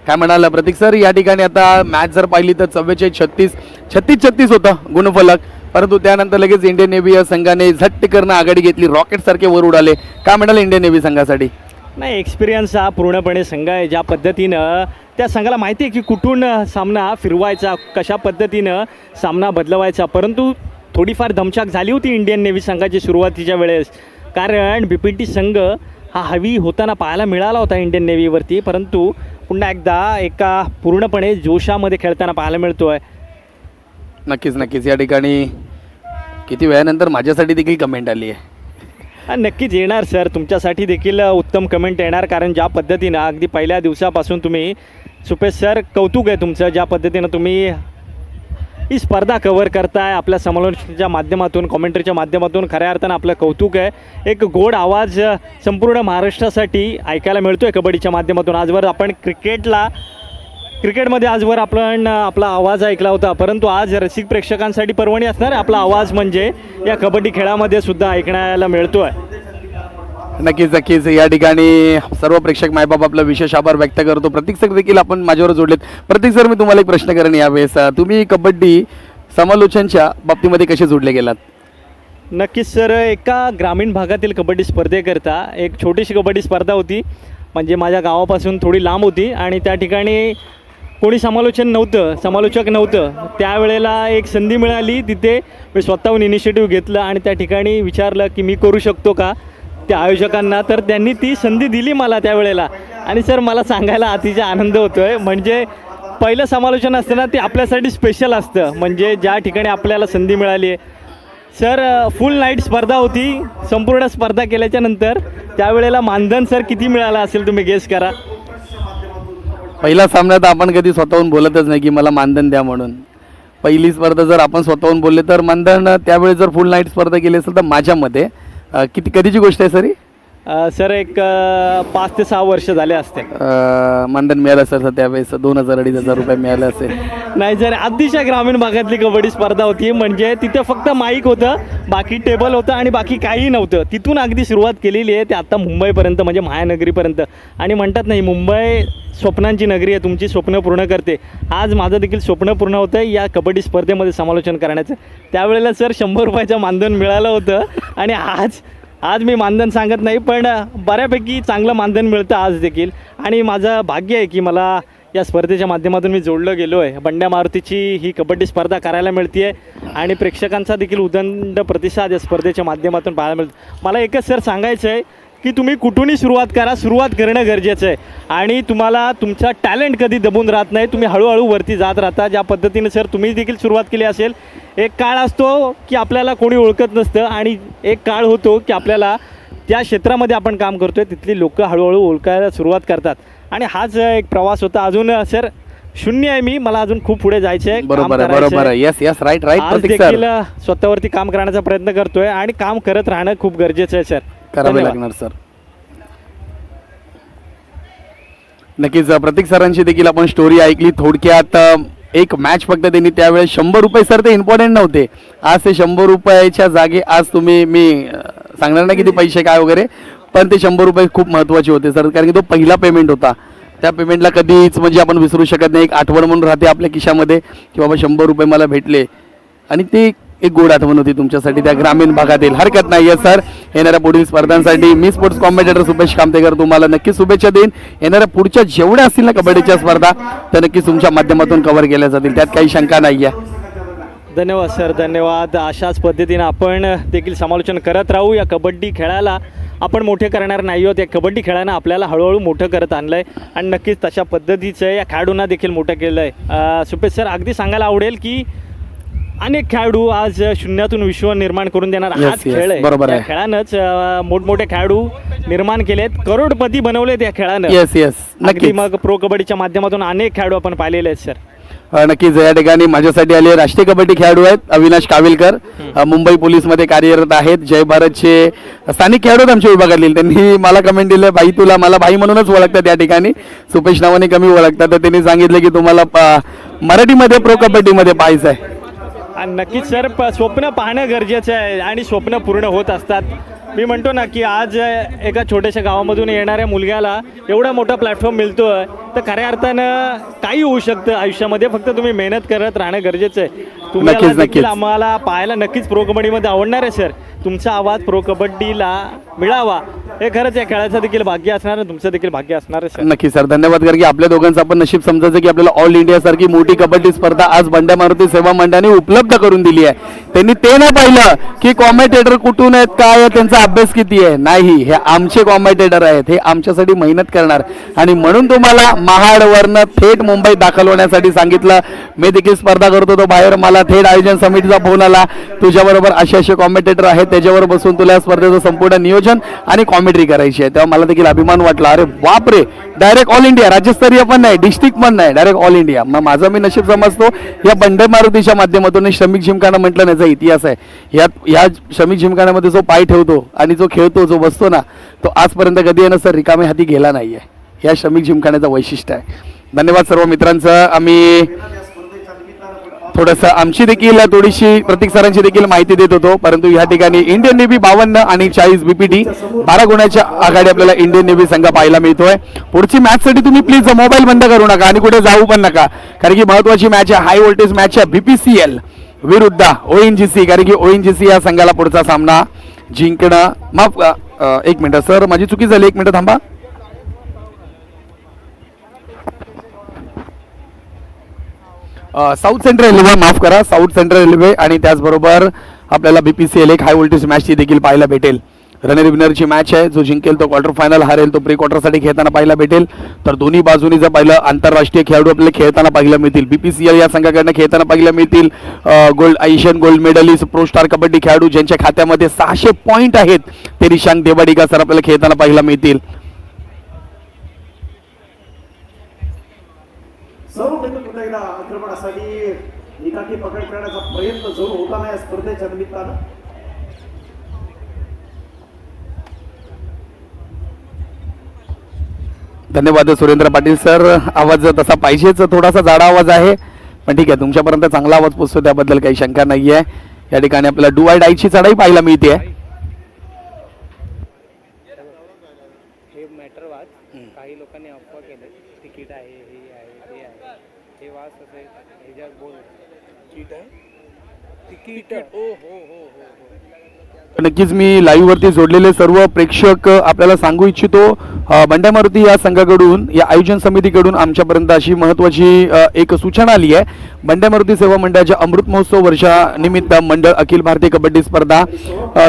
काय म्हणाला प्रतीक सर? या ठिकाणी आता मॅच जर पाहिली तर 44-36 होता गुणफलक, परंतु त्यानंतर लगेच इंडियन नेव्ही या संघाने झट्ट करणं आघाडी घेतली. रॉकेट सारखे वर उडाले. काय म्हणाले इंडियन नेव्ही संघासाठी? नाही, एक्सपिरियन्स हा पूर्णपणे संघ आहे. ज्या पद्धतीनं त्या संघाला माहिती आहे की कुठून सामना फिरवायचा, कशा पद्धतीनं सामना बदलवायचा, परंतु थोडीफार धमछाक झाली होती इंडियन नेव्ही संघाची सुरुवातीच्या वेळेस, कारण BPT संघ हा हवी होताना पाहायला मिळाला होता इंडियन नेव्हीवरती, परंतु पुन्हा एकदा एका पूर्णपणे जोशामध्ये खेळताना पाहायला मिळतो आहे. नक्कीच या ठिकाणी किती वेळानंतर माझ्यासाठी देखील कमेंट आली आहे. नक्कीच येणार सर, तुमच्यासाठी देखील उत्तम कमेंट येणार, कारण ज्या पद्धतीनं अगदी पहिल्या दिवसापासून तुम्ही, सुपेश सर कौतुक आहे तुमचं, ज्या पद्धतीनं तुम्ही ही स्पर्धा कव्हर करताय आपल्या समालोचनाच्या माध्यमातून, कॉमेंटरीच्या माध्यमातून. खऱ्या अर्थानं आपलं कौतुक आहे. एक गोड आवाज संपूर्ण महाराष्ट्रासाठी ऐकायला मिळतो आहे कबड्डीच्या माध्यमातून. आजवर आपण क्रिकेटमध्ये आजवर आपण आपला आवाज ऐकला होता, परंतु आज रसिक प्रेक्षकांसाठी पर्वणी असणार आपला आवाज म्हणजे या कबड्डी खेळामध्ये सुद्धा ऐकण्याला मिळतो आहे. नक्कीच या ठिकाणी सर्व प्रेक्षक मायबाप आपला विशेष आभार व्यक्त करतो. प्रतीक सर देखील आपण माझ्यावर जोडलेत. प्रतीक सर, मी तुम्हाला एक प्रश्न करेन यावेळेस, तुम्ही कबड्डी समालोचनच्या बाबतीमध्ये कसे जोडले गेलात? नक्कीच सर, एका ग्रामीण भागातील कबड्डी स्पर्धेकरता एक छोटीशी कबड्डी स्पर्धा होती, म्हणजे माझ्या गावापासून थोडी लांब होती आणि त्या ठिकाणी कोणी समालोचक नव्हतं. त्यावेळेला एक संधी मिळाली, तिथे मी स्वतःहून इनिशिएटिव्ह घेतलं आणि त्या ठिकाणी विचारलं की मी करू शकतो का त्या आयोजकांना, तर त्यांनी ती संधी दिली मला त्यावेळेला. आणि सर, मला सांगायला अतिशय आनंद होतो आहे, म्हणजे पहिलं समालोचन असताना ते आपल्यासाठी स्पेशल असतं, म्हणजे ज्या ठिकाणी आपल्याला संधी मिळाली आहे. सर, फुल नाईट स्पर्धा होती. संपूर्ण स्पर्धा केल्याच्या नंतर त्यावेळेला मानधन सर किती मिळालं असेल तुम्ही गेस करा. पहिल्या सामन्यात आपण कधी स्वतःहून बोलतच नाही की मला मानधन द्या म्हणून. पहिली स्पर्धा जर आपण स्वतःहून बोलले तर मानधन, त्यावेळी जर फुल नाईट स्पर्धा केली असेल तर माझ्या मते कधीची गोष्ट आहे सर? सर, एक 5 ते 6 वर्ष झाले असते. मानधन मिळालं असेल त्यावेळेस 2,000-2,500 रुपये मिळाले असेल. नाही सर, अतिशय ग्रामीण भागातली कबड्डी स्पर्धा होती, म्हणजे तिथे फक्त माईक होतं, बाकी टेबल होतं आणि बाकी काही नव्हतं. तिथून अगदी सुरुवात केलेली आहे ते आता मुंबईपर्यंत, म्हणजे मायानगरीपर्यंत. आणि म्हणतात नाही, मुंबई स्वप्नांची नगरी आहे, तुमची स्वप्न पूर्ण करते. आज माझं देखील स्वप्न पूर्ण होतं आहे या कबड्डी स्पर्धेमध्ये समालोचन करण्याचं. त्यावेळेला सर 100 रुपयाचं मानधन मिळालं होतं आणि आज मी मानधन सांगत नाही, पण बऱ्यापैकी चांगलं मानधन मिळतं आज देखील. आणि माझं भाग्य आहे की मला या स्पर्धेच्या माध्यमातून मी जोडलं गेलो आहे. बंड्या मारुतीची ही कबड्डी स्पर्धा करायला मिळते आहे आणि प्रेक्षकांचा देखील उदंड प्रतिसाद या स्पर्धेच्या माध्यमातून पाहायला मिळतो. मला एकच सर सांगायचं आहे की तुम्ही कुठूनही सुरुवात करा, सुरुवात करणं गरजेचं आहे आणि तुम्हाला तुमचा टॅलेंट कधी दबून राहत नाही, तुम्ही हळूहळू वरती जात राहता. ज्या पद्धतीने सर तुम्ही देखील सुरुवात केली असेल, एक काळ असतो की आपल्याला कोणी ओळखत नसतं आणि एक काळ होतो की आपल्याला त्या क्षेत्रामध्ये आपण काम करतो आहे तिथली लोकं हळूहळू ओळखायला सुरुवात करतात आणि हाच एक प्रवास होता. अजून सर शून्य आहे मी, मला अजून खूप पुढे जायचं आहे. बरोबर, यस राईट. आज देखील स्वतःवरती काम करण्याचा प्रयत्न करतोय आणि काम करत राहणं खूप गरजेचं आहे सर. करावे लागणार सर. नक्कीच प्रतीक सरांची देखील आपण स्टोरी ऐकली थोडक्यात. एक मॅच फक्त त्यांनी त्यावेळेस 100 रुपये सर ते इम्पॉर्टंट नव्हते. आज ते 100 रुपयाच्या जागी आज तुम्ही मी सांगणार नाही किती पैसे काय वगैरे, पण ते 100 रुपये खूप महत्त्वाचे होते सर, कारण की तो पहिला पेमेंट होता. त्या पेमेंटला कधीच म्हणजे आपण विसरू शकत नाही. एक आठवण म्हणून राहते आपल्या खिशामध्ये की बाबा 100 रुपये मला भेटले, आणि ते एक गोड आठवण होती तुमच्यासाठी त्या ग्रामीण भागातील. हरकत नाही आहे सर. येणाऱ्या पुढील स्पर्धांसाठी मी स्पोर्ट्स कॉमेंटेटर सुपेश कामतेकर तुम्हाला नक्कीच शुभेच्छा देईन. येणाऱ्या पुढच्या जेवढ्या असतील ना कबड्डीच्या स्पर्धा त्या नक्कीच तुमच्या माध्यमातून कव्हर केल्या जातील, त्यात काही शंका नाही आहे. धन्यवाद सर, धन्यवाद. अशाच पद्धतीनं आपण देखील समालोचन करत राहू. या कबड्डी खेळाला आपण मोठे करणार नाही आहोत. या कबड्डी खेळानं आपल्याला हळूहळू मोठं करत आणलं आहे आणि नक्कीच तशा पद्धतीचं या खेळाडूंना देखील मोठं केलं आहे. सुपेश सर, अगदी सांगायला आवडेल की अनेक खेळाडू आज शून्यातून विश्व निर्माण करून देणार हाच खेळ आहे. बरोबर आहे. या खेळानंच मोठमोठे खेळाडू निर्माण केलेत, करोडपती बनवलेत या खेळानं. येस येस, अगदी नक्की. मग प्रो कबड्डीच्या माध्यमातून अनेक खेळाडू आपण पाहिलेले आहेत सर. नक्कीच या ठिकाणी माझ्यासाठी आले राष्ट्रीय कबड्डी खेळाडू आहेत अविनाश काविलकर, मुंबई पोलीसमध्ये कार्यरत आहेत. जय भारतचे स्थानिक खेळाडू आहेत आमच्या विभागातील. त्यांनी मला कमेंट दिले, भाई तुला मला भाई म्हणूनच ओळखतात या ठिकाणी, सुपेश नावाने कमी ओळखतात. तर त्यांनी सांगितलं की तुम्हाला मराठीमध्ये प्रो कबड्डीमध्ये पाहायचं आहे. आणि नक्कीच सर, स्वप्न पाहणं गरजेचं आहे आणि स्वप्न पूर्ण होत असतात. मी म्हणतो ना की आज एका छोट्याशा गावामधून येणाऱ्या मुलग्याला एवढा मोठा प्लॅटफॉर्म मिळतो आहे, तर खऱ्या अर्थानं काही होऊ शकतं आयुष्यामध्ये. फक्त तुम्ही मेहनत करत राहणं गरजेचं आहे. तुम्हाला नक्कीच, देखील नक्कीच. आम्हाला पाहायला नक्कीच प्रो कबड्डीमध्ये आवडणार आहे सर. तुमचा आवाज प्रो कबड्डीला मिळावा हे खरंच या खेळाचं देखील भाग्य असणार आहे, तुमचं देखील भाग्य असणार आहे सर. नक्की सर, धन्यवाद. कारण की आपल्या दोघांचं आपण नशीब समजायचं की आपल्याला ऑल इंडिया सारखी मोठी कबड्डी स्पर्धा आज बंड्या मारुती सेवा मंडळाने उपलब्ध करून दिली आहे. त्यांनी ते नाही पाहिलं की कॉमेंटेटर कुठून आहेत, काय आहे, त्यांचा अभ्यास किती आहे. नाही, हे आमचे कॉमेंटेटर आहेत, हे आमच्यासाठी मेहनत करणार. आणि म्हणून तुम्हाला महाडवरनं थेट मुंबईत दाखल होण्यासाठी सांगितलं. मी देखील स्पर्धा करतो तो बाहेर, मला थेट आयोजन समितीचा फोन आला, तुझ्याबरोबर असे असे कॉमेंटेटर आहेत, त्याच्यावर बसून तुला या स्पर्धेचं संपूर्ण नियोजन आणि कॉमेंट्री करायची आहे. तेव्हा मला देखील अभिमान वाटला, अरे बापरे, डायरेक्ट ऑल इंडिया, राज्यस्तरीय पण नाही, डिस्ट्रिक्ट पण नाही, डायरेक्ट ऑल इंडिया. मग माझं मी नशीब समजतो या बंडे मारुतीच्या माध्यमातून. श्रमिक जिमखाना म्हटलं याचा इतिहास आहे. या श्रमिक जिमखान्यामध्ये जो पाय ठेवतो आणि जो खेळतो, जो बसतो ना, तो आजपर्यंत कधी आहे ना सर रिकामे हाती गेला नाही आहे. या श्रमिक जिमखान्याचं वैशिष्ट्य आहे. धन्यवाद सर्व मित्रांचं. आम्ही थोडंसं आमची देखील थोडीशी प्रतीक सरांची देखील माहिती देत होतो, परंतु या ठिकाणी इंडियन नेव्ही 52 आणि 40 BPT 12 गुणाच्या आघाडी आपल्याला इंडियन नेव्ही संघ पाहायला मिळतोय. पुढची मॅचसाठी तुम्ही प्लीज मोबाईल बंद करू नका आणि कुठे जाऊ पण नका, कारण की महत्वाची मॅच आहे, हाय व्होल्टेज मॅच आहे BPCL विरुद्ध ONGC. कारण की ONGC या संघाला पुढचा सामना जिंकणं, माफ एक मिनिट सर, माझी चुकी झाली, एक मिनिट थांबा. साऊथ सेंट्रल रेल्वे, माफ करा, साऊथ सेंट्रल रेल्वे आणि त्याचबरोबर आपल्याला BPCL एक हाय व्होल्टेज मॅचची देखील पाहायला भेटेल. रनर विनरची मॅच आहे, जो जिंकेल तो क्वार्टर फायनल, हारेल तो प्री क्वार्टरसाठी खेळताना पाहायला भेटेल. तर दोन्ही बाजूनी जर पाहिलं आंतरराष्ट्रीय खेळाडू आपल्याला खेळताना पाहायला मिळतील. BPCL या संघाकडनं खेळताना पाहायला मिळतील gold Asian gold medalist pro star kabaddi खेळाडू ज्यांच्या खात्यामध्ये 600 पॉईंट आहेत, ते रिशांक देवाडिका सर आपल्याला खेळताना पाहायला मिळतील. सर्वप्रथम पुन्हा एकदा आक्रमणासाठी एकाकी पकड करण्याचा प्रयत्न जरूर होता नाही स्पर्धेच्या निमित्तानं. धन्यवाद सुरेंद्र पाटील सर. आवाज तसा पाहिजेच, थोडासा जाडा आवाज आहे, पण ठीक आहे, तुमच्यापर्यंत चांगला आवाज पोचतो त्याबद्दल काही शंका नाही आहे. या ठिकाणी आपल्याला डू आय डायची चढाई पाहायला मिळते. काही लोकांनी अफवा केले तिकीट आहे, हे आहे, ते आहे, हे वास असे ह्याच्यात बोल तिकीट आहे, तिकीट हो हो हो हो. नक्कीच मी लाईव्ह वरती जोडलेले सर्व प्रेक्षक आपल्याला सांगू इच्छितो, बंड्या मारुती या संघाकडून, या आयोजन समितीकडून आमच्यापर्यंत अशी महत्त्वाची एक सूचना आली आहे. बंड्या मारुती सेवा मंडळाच्या अमृत महोत्सव वर्षानिमित्त मंडळ अखिल भारतीय कबड्डी स्पर्धा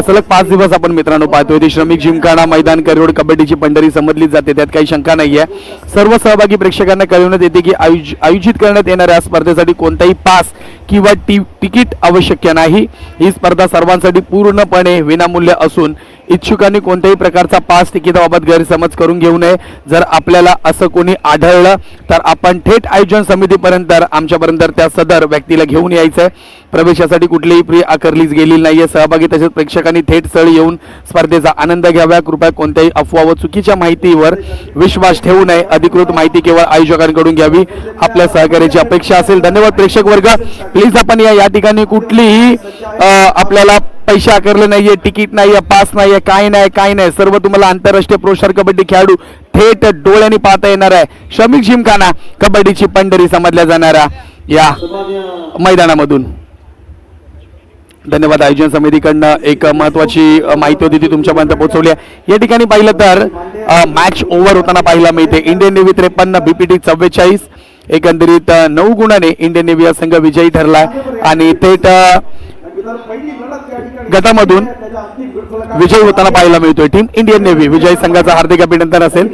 सलग 5 दिवस आपण मित्रांनो पाहतोय. ती श्रमिक जिमखाना मैदान करिरोड कबड्डीची पंढरी समजली जाते, त्यात काही शंका नाही आहे. सर्व सहभागी प्रेक्षकांना कळवण्यात येते की आयोजित करण्यात येणाऱ्या स्पर्धेसाठी कोणताही पास किंवा तिकीट आवश्यक नाही. ही स्पर्धा सर्वांसाठी पूर्णपणे हे विनामूल्य असून इच्छुकांनी कोणत्याही प्रकारचा पास तिकिटाबाबत गैरसमज करून घेऊ नये. जर आपल्याला असं कोणी आढळलं तर आपण थेट आयोजन समितीपर्यंत आमच्यापर्यंत त्या सदर व्यक्तीला घेऊन यायचंय. प्रवेशासाठी कुठलीही फी आकारलीच गेलेली नाहीये. सहभागी तसेच प्रेक्षकांनी थेट स्थळी येऊन स्पर्धेचा आनंद घ्यावा. कृपया कोणत्याही अफवा व चुकीच्या माहितीवर विश्वास ठेवू नये. अधिकृत माहिती केवळ आयोजकांकडून घ्यावी. आपल्या सहकार्याची अपेक्षा असेल. धन्यवाद प्रेक्षक वर्ग. प्लीज आपण या ठिकाणी कुठलीही आपल्याला पैसे आकारले नाहीये, तिकीट नाहीये, पास नाहीये, काय नाही. सर्व तुम्हाला आंतरराष्ट्रीय प्रोशर कबड्डी खेळाडू थेट डोळ्यांनी पाहता येणार आहे. शमीक जिमखाना कबड्डीची पंढरी समजल्या जाणाऱ्या या मैदानामधून. धन्यवाद. आयोजन समितीकडनं एक महत्वाची माहिती होती ती तुमच्यापर्यंत पोहोचवली आहे. या ठिकाणी पाहिलं तर मॅच ओव्हर होताना पाहायला मिळते. Indian navy 53, BPT 44. एकंदरीत 9 गुणाने इंडियन नेव्ही हा संघ विजयी ठरलाय आणि थेट गटामधून विजयी होताना पाहायला मिळतोय. टीम इंडियन नेव्ही विजयी संघाचं हार्दिक अभिनंदन असेल.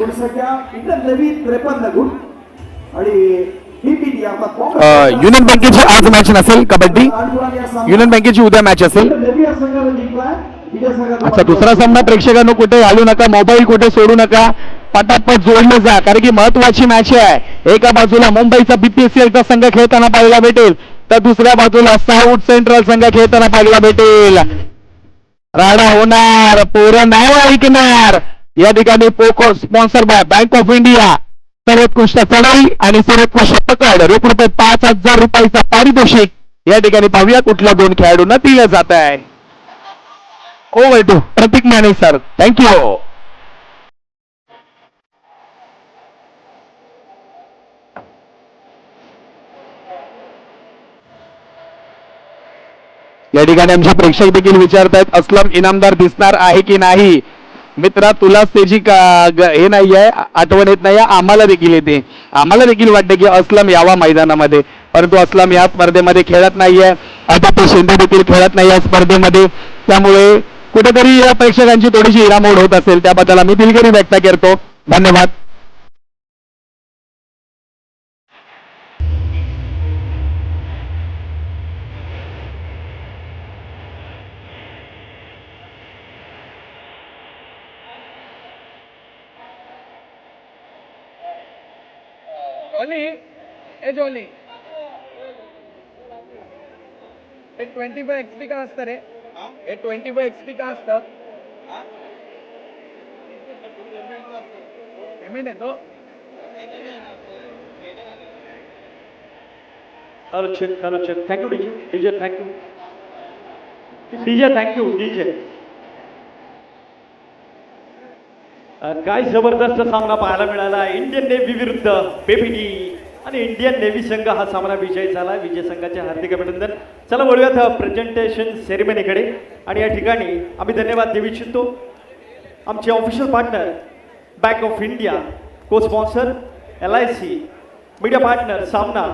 युनियन बँकेची आज मॅच नसेल कबड्डी. युनियन बँकेची उद्या मॅच असेल. अच्छा, दुसरा सामना प्रेक्षकांनो कुठे घालू नका, मोबाईल कुठे सोडू नका, पटापट जोडलं जा, कारण की महत्वाची मॅच आहे. एका बाजूला मुंबईचा बीपीएससीएलचा संघ खेळताना पाहायला भेटेल तर दुसऱ्या बाजूला साऊथ सेंट्रल संघ खेळताना पाहायला भेटेल. राडा होणार, पोरं नाही ऐकणार. या ठिकाणी Poco sponsor by bank of India. सर्वोत्कृष्ट चढाई आणि सर्वोत्कृष्ट पकड रोख रुपये 5,000 रुपयाचा पारितोषिक या ठिकाणी पाहूया कुठल्या 2 खेळाडूंना दिलं जात आहे. Over to Pratik Mane sir. Thank you. या ठिकाणी आमचे प्रेक्षक देखील विचारतायत असलम इनामदार दिसणार आहे की नाही. मित्रा, तुलाच त्याची हे नाही आहे, आठवण येत नाही. आम्हाला देखील येते. आम्हाला देखील वाटते की असलम यावा मैदानामध्ये, परंतु असलम या स्पर्धेमध्ये खेळत नाहीये. आता शिंदे देखील खेळत नाही या स्पर्धेमध्ये. त्यामुळे कुठेतरी या प्रेक्षकांची थोडीशी हिरामोड होत असेल, त्याबद्दल आम्ही दिलगिरी व्यक्त करतो. धन्यवाद. ए जॉली 25 XP का असतं रे? 25 XP का असतं? पेमेंट येतो. Hello check. Thank you DJ. Thank you DJ. काय जबरदस्त सामना पाहायला मिळाला. इंडियन नेव्ही विरुद्ध बीपीटी आणि इंडियन नेव्ही संघ हा सामना विजयी झाला. विजय संघाचे हार्दिक अभिनंदन. चला बोलूयात प्रेझेंटेशन सेरेमनीकडे. आणि या ठिकाणी आम्ही धन्यवाद देऊ इच्छितो आमचे official partner bank of India, को स्पॉन्सर LIC, मीडिया पार्टनर सामना,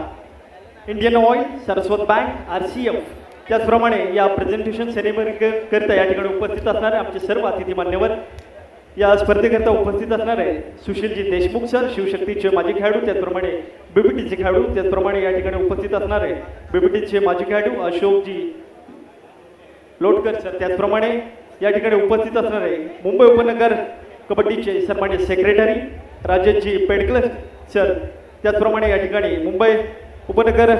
Indian oil, Saraswat bank, RCF. त्याचप्रमाणे या प्रेझेंटेशन सेरेमनी करता या ठिकाणी उपस्थित असणारे आमचे सर्व अतिथी मान्यवर. या स्पर्धेकरता उपस्थित असणार आहे सुशीलजी देशमुख सर, शिवशक्तीचे माजी खेळाडू, त्याचप्रमाणे बीबीटीचे खेळाडू. त्याचप्रमाणे या ठिकाणी उपस्थित असणार आहे बीबीटीचे माजी खेळाडू अशोकजी लोटकर सर. त्याचप्रमाणे या ठिकाणी उपस्थित असणार आहे मुंबई उपनगर कबड्डीचे सन्मान्य सेक्रेटरी राजेशजी पेडकल सर. त्याचप्रमाणे या ठिकाणी मुंबई उपनगर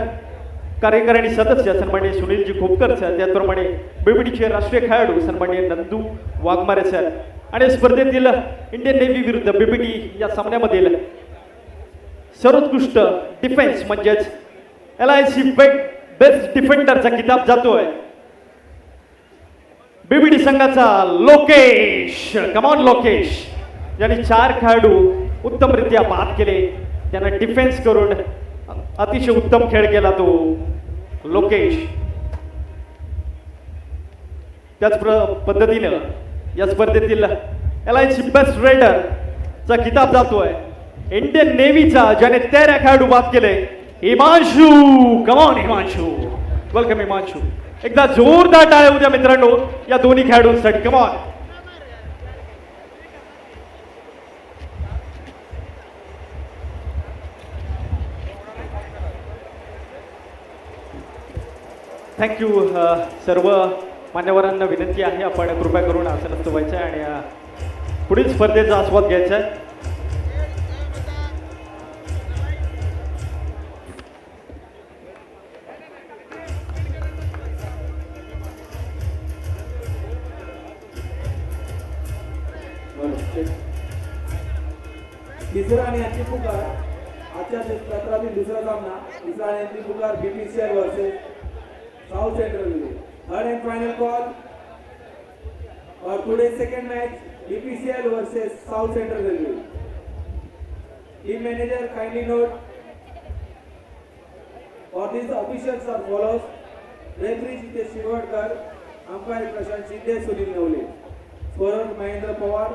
कार्यकारिणी सदस्य सन्मान्य सुनीलजी खोपकर सर. त्याचप्रमाणे बीबीटीचे राष्ट्रीय खेळाडू सन्मान्य नंदू वाघमारे सर. आणि स्पर्धेतील इंडियन नेव्ही विरुद्ध बीबीटी या सामन्यामधील सर्वोत्कृष्ट डिफेन्स म्हणजेच LIC बेस्ट डिफेंडरचा किताब जातोय बीबीटी संघाचा लोकेश. कमॉन लोकेश, ज्यांनी 4 खेळाडू उत्तमरित्या बाद केले, त्यांना डिफेन्स करून अतिशय उत्तम खेळ केला तो लोकेश. त्याच पद्धतीनं या स्पर्धेतील LIC बेस्ट रेडरचा किताब जातोय इंडियन नेव्हीचा, ज्याने 13 खेळाडू बाद केले, हिमांशू. Come on Himanshu, welcome Himanshu. एकदा जोरदार टाळ्या होऊ द्या मित्रांनो या दोन्ही खेळाडूंसाठी. कमॉन. थँक्यू सर्व मान्यवरांना विनंती आहे आपण कृपया करून आसनस्थ व्हायचं आहे आणि पुढील स्पर्धेचा आस्वाद घ्यायचा आहे. तिसरा आणि अंतिम पुकार आजच्या सत्रातील दुसरा सामना तिसरा आणि अंतिम पुकार BPCL versus South Central Railway. Third and final call और today second match BPCL versus South Central Railway. Team manager kindly note for this officials are follows. Referee Jitesh Shirwadkar, umpire Prashant Shinde, Sunil Navale, scorer Mahendra Pawar,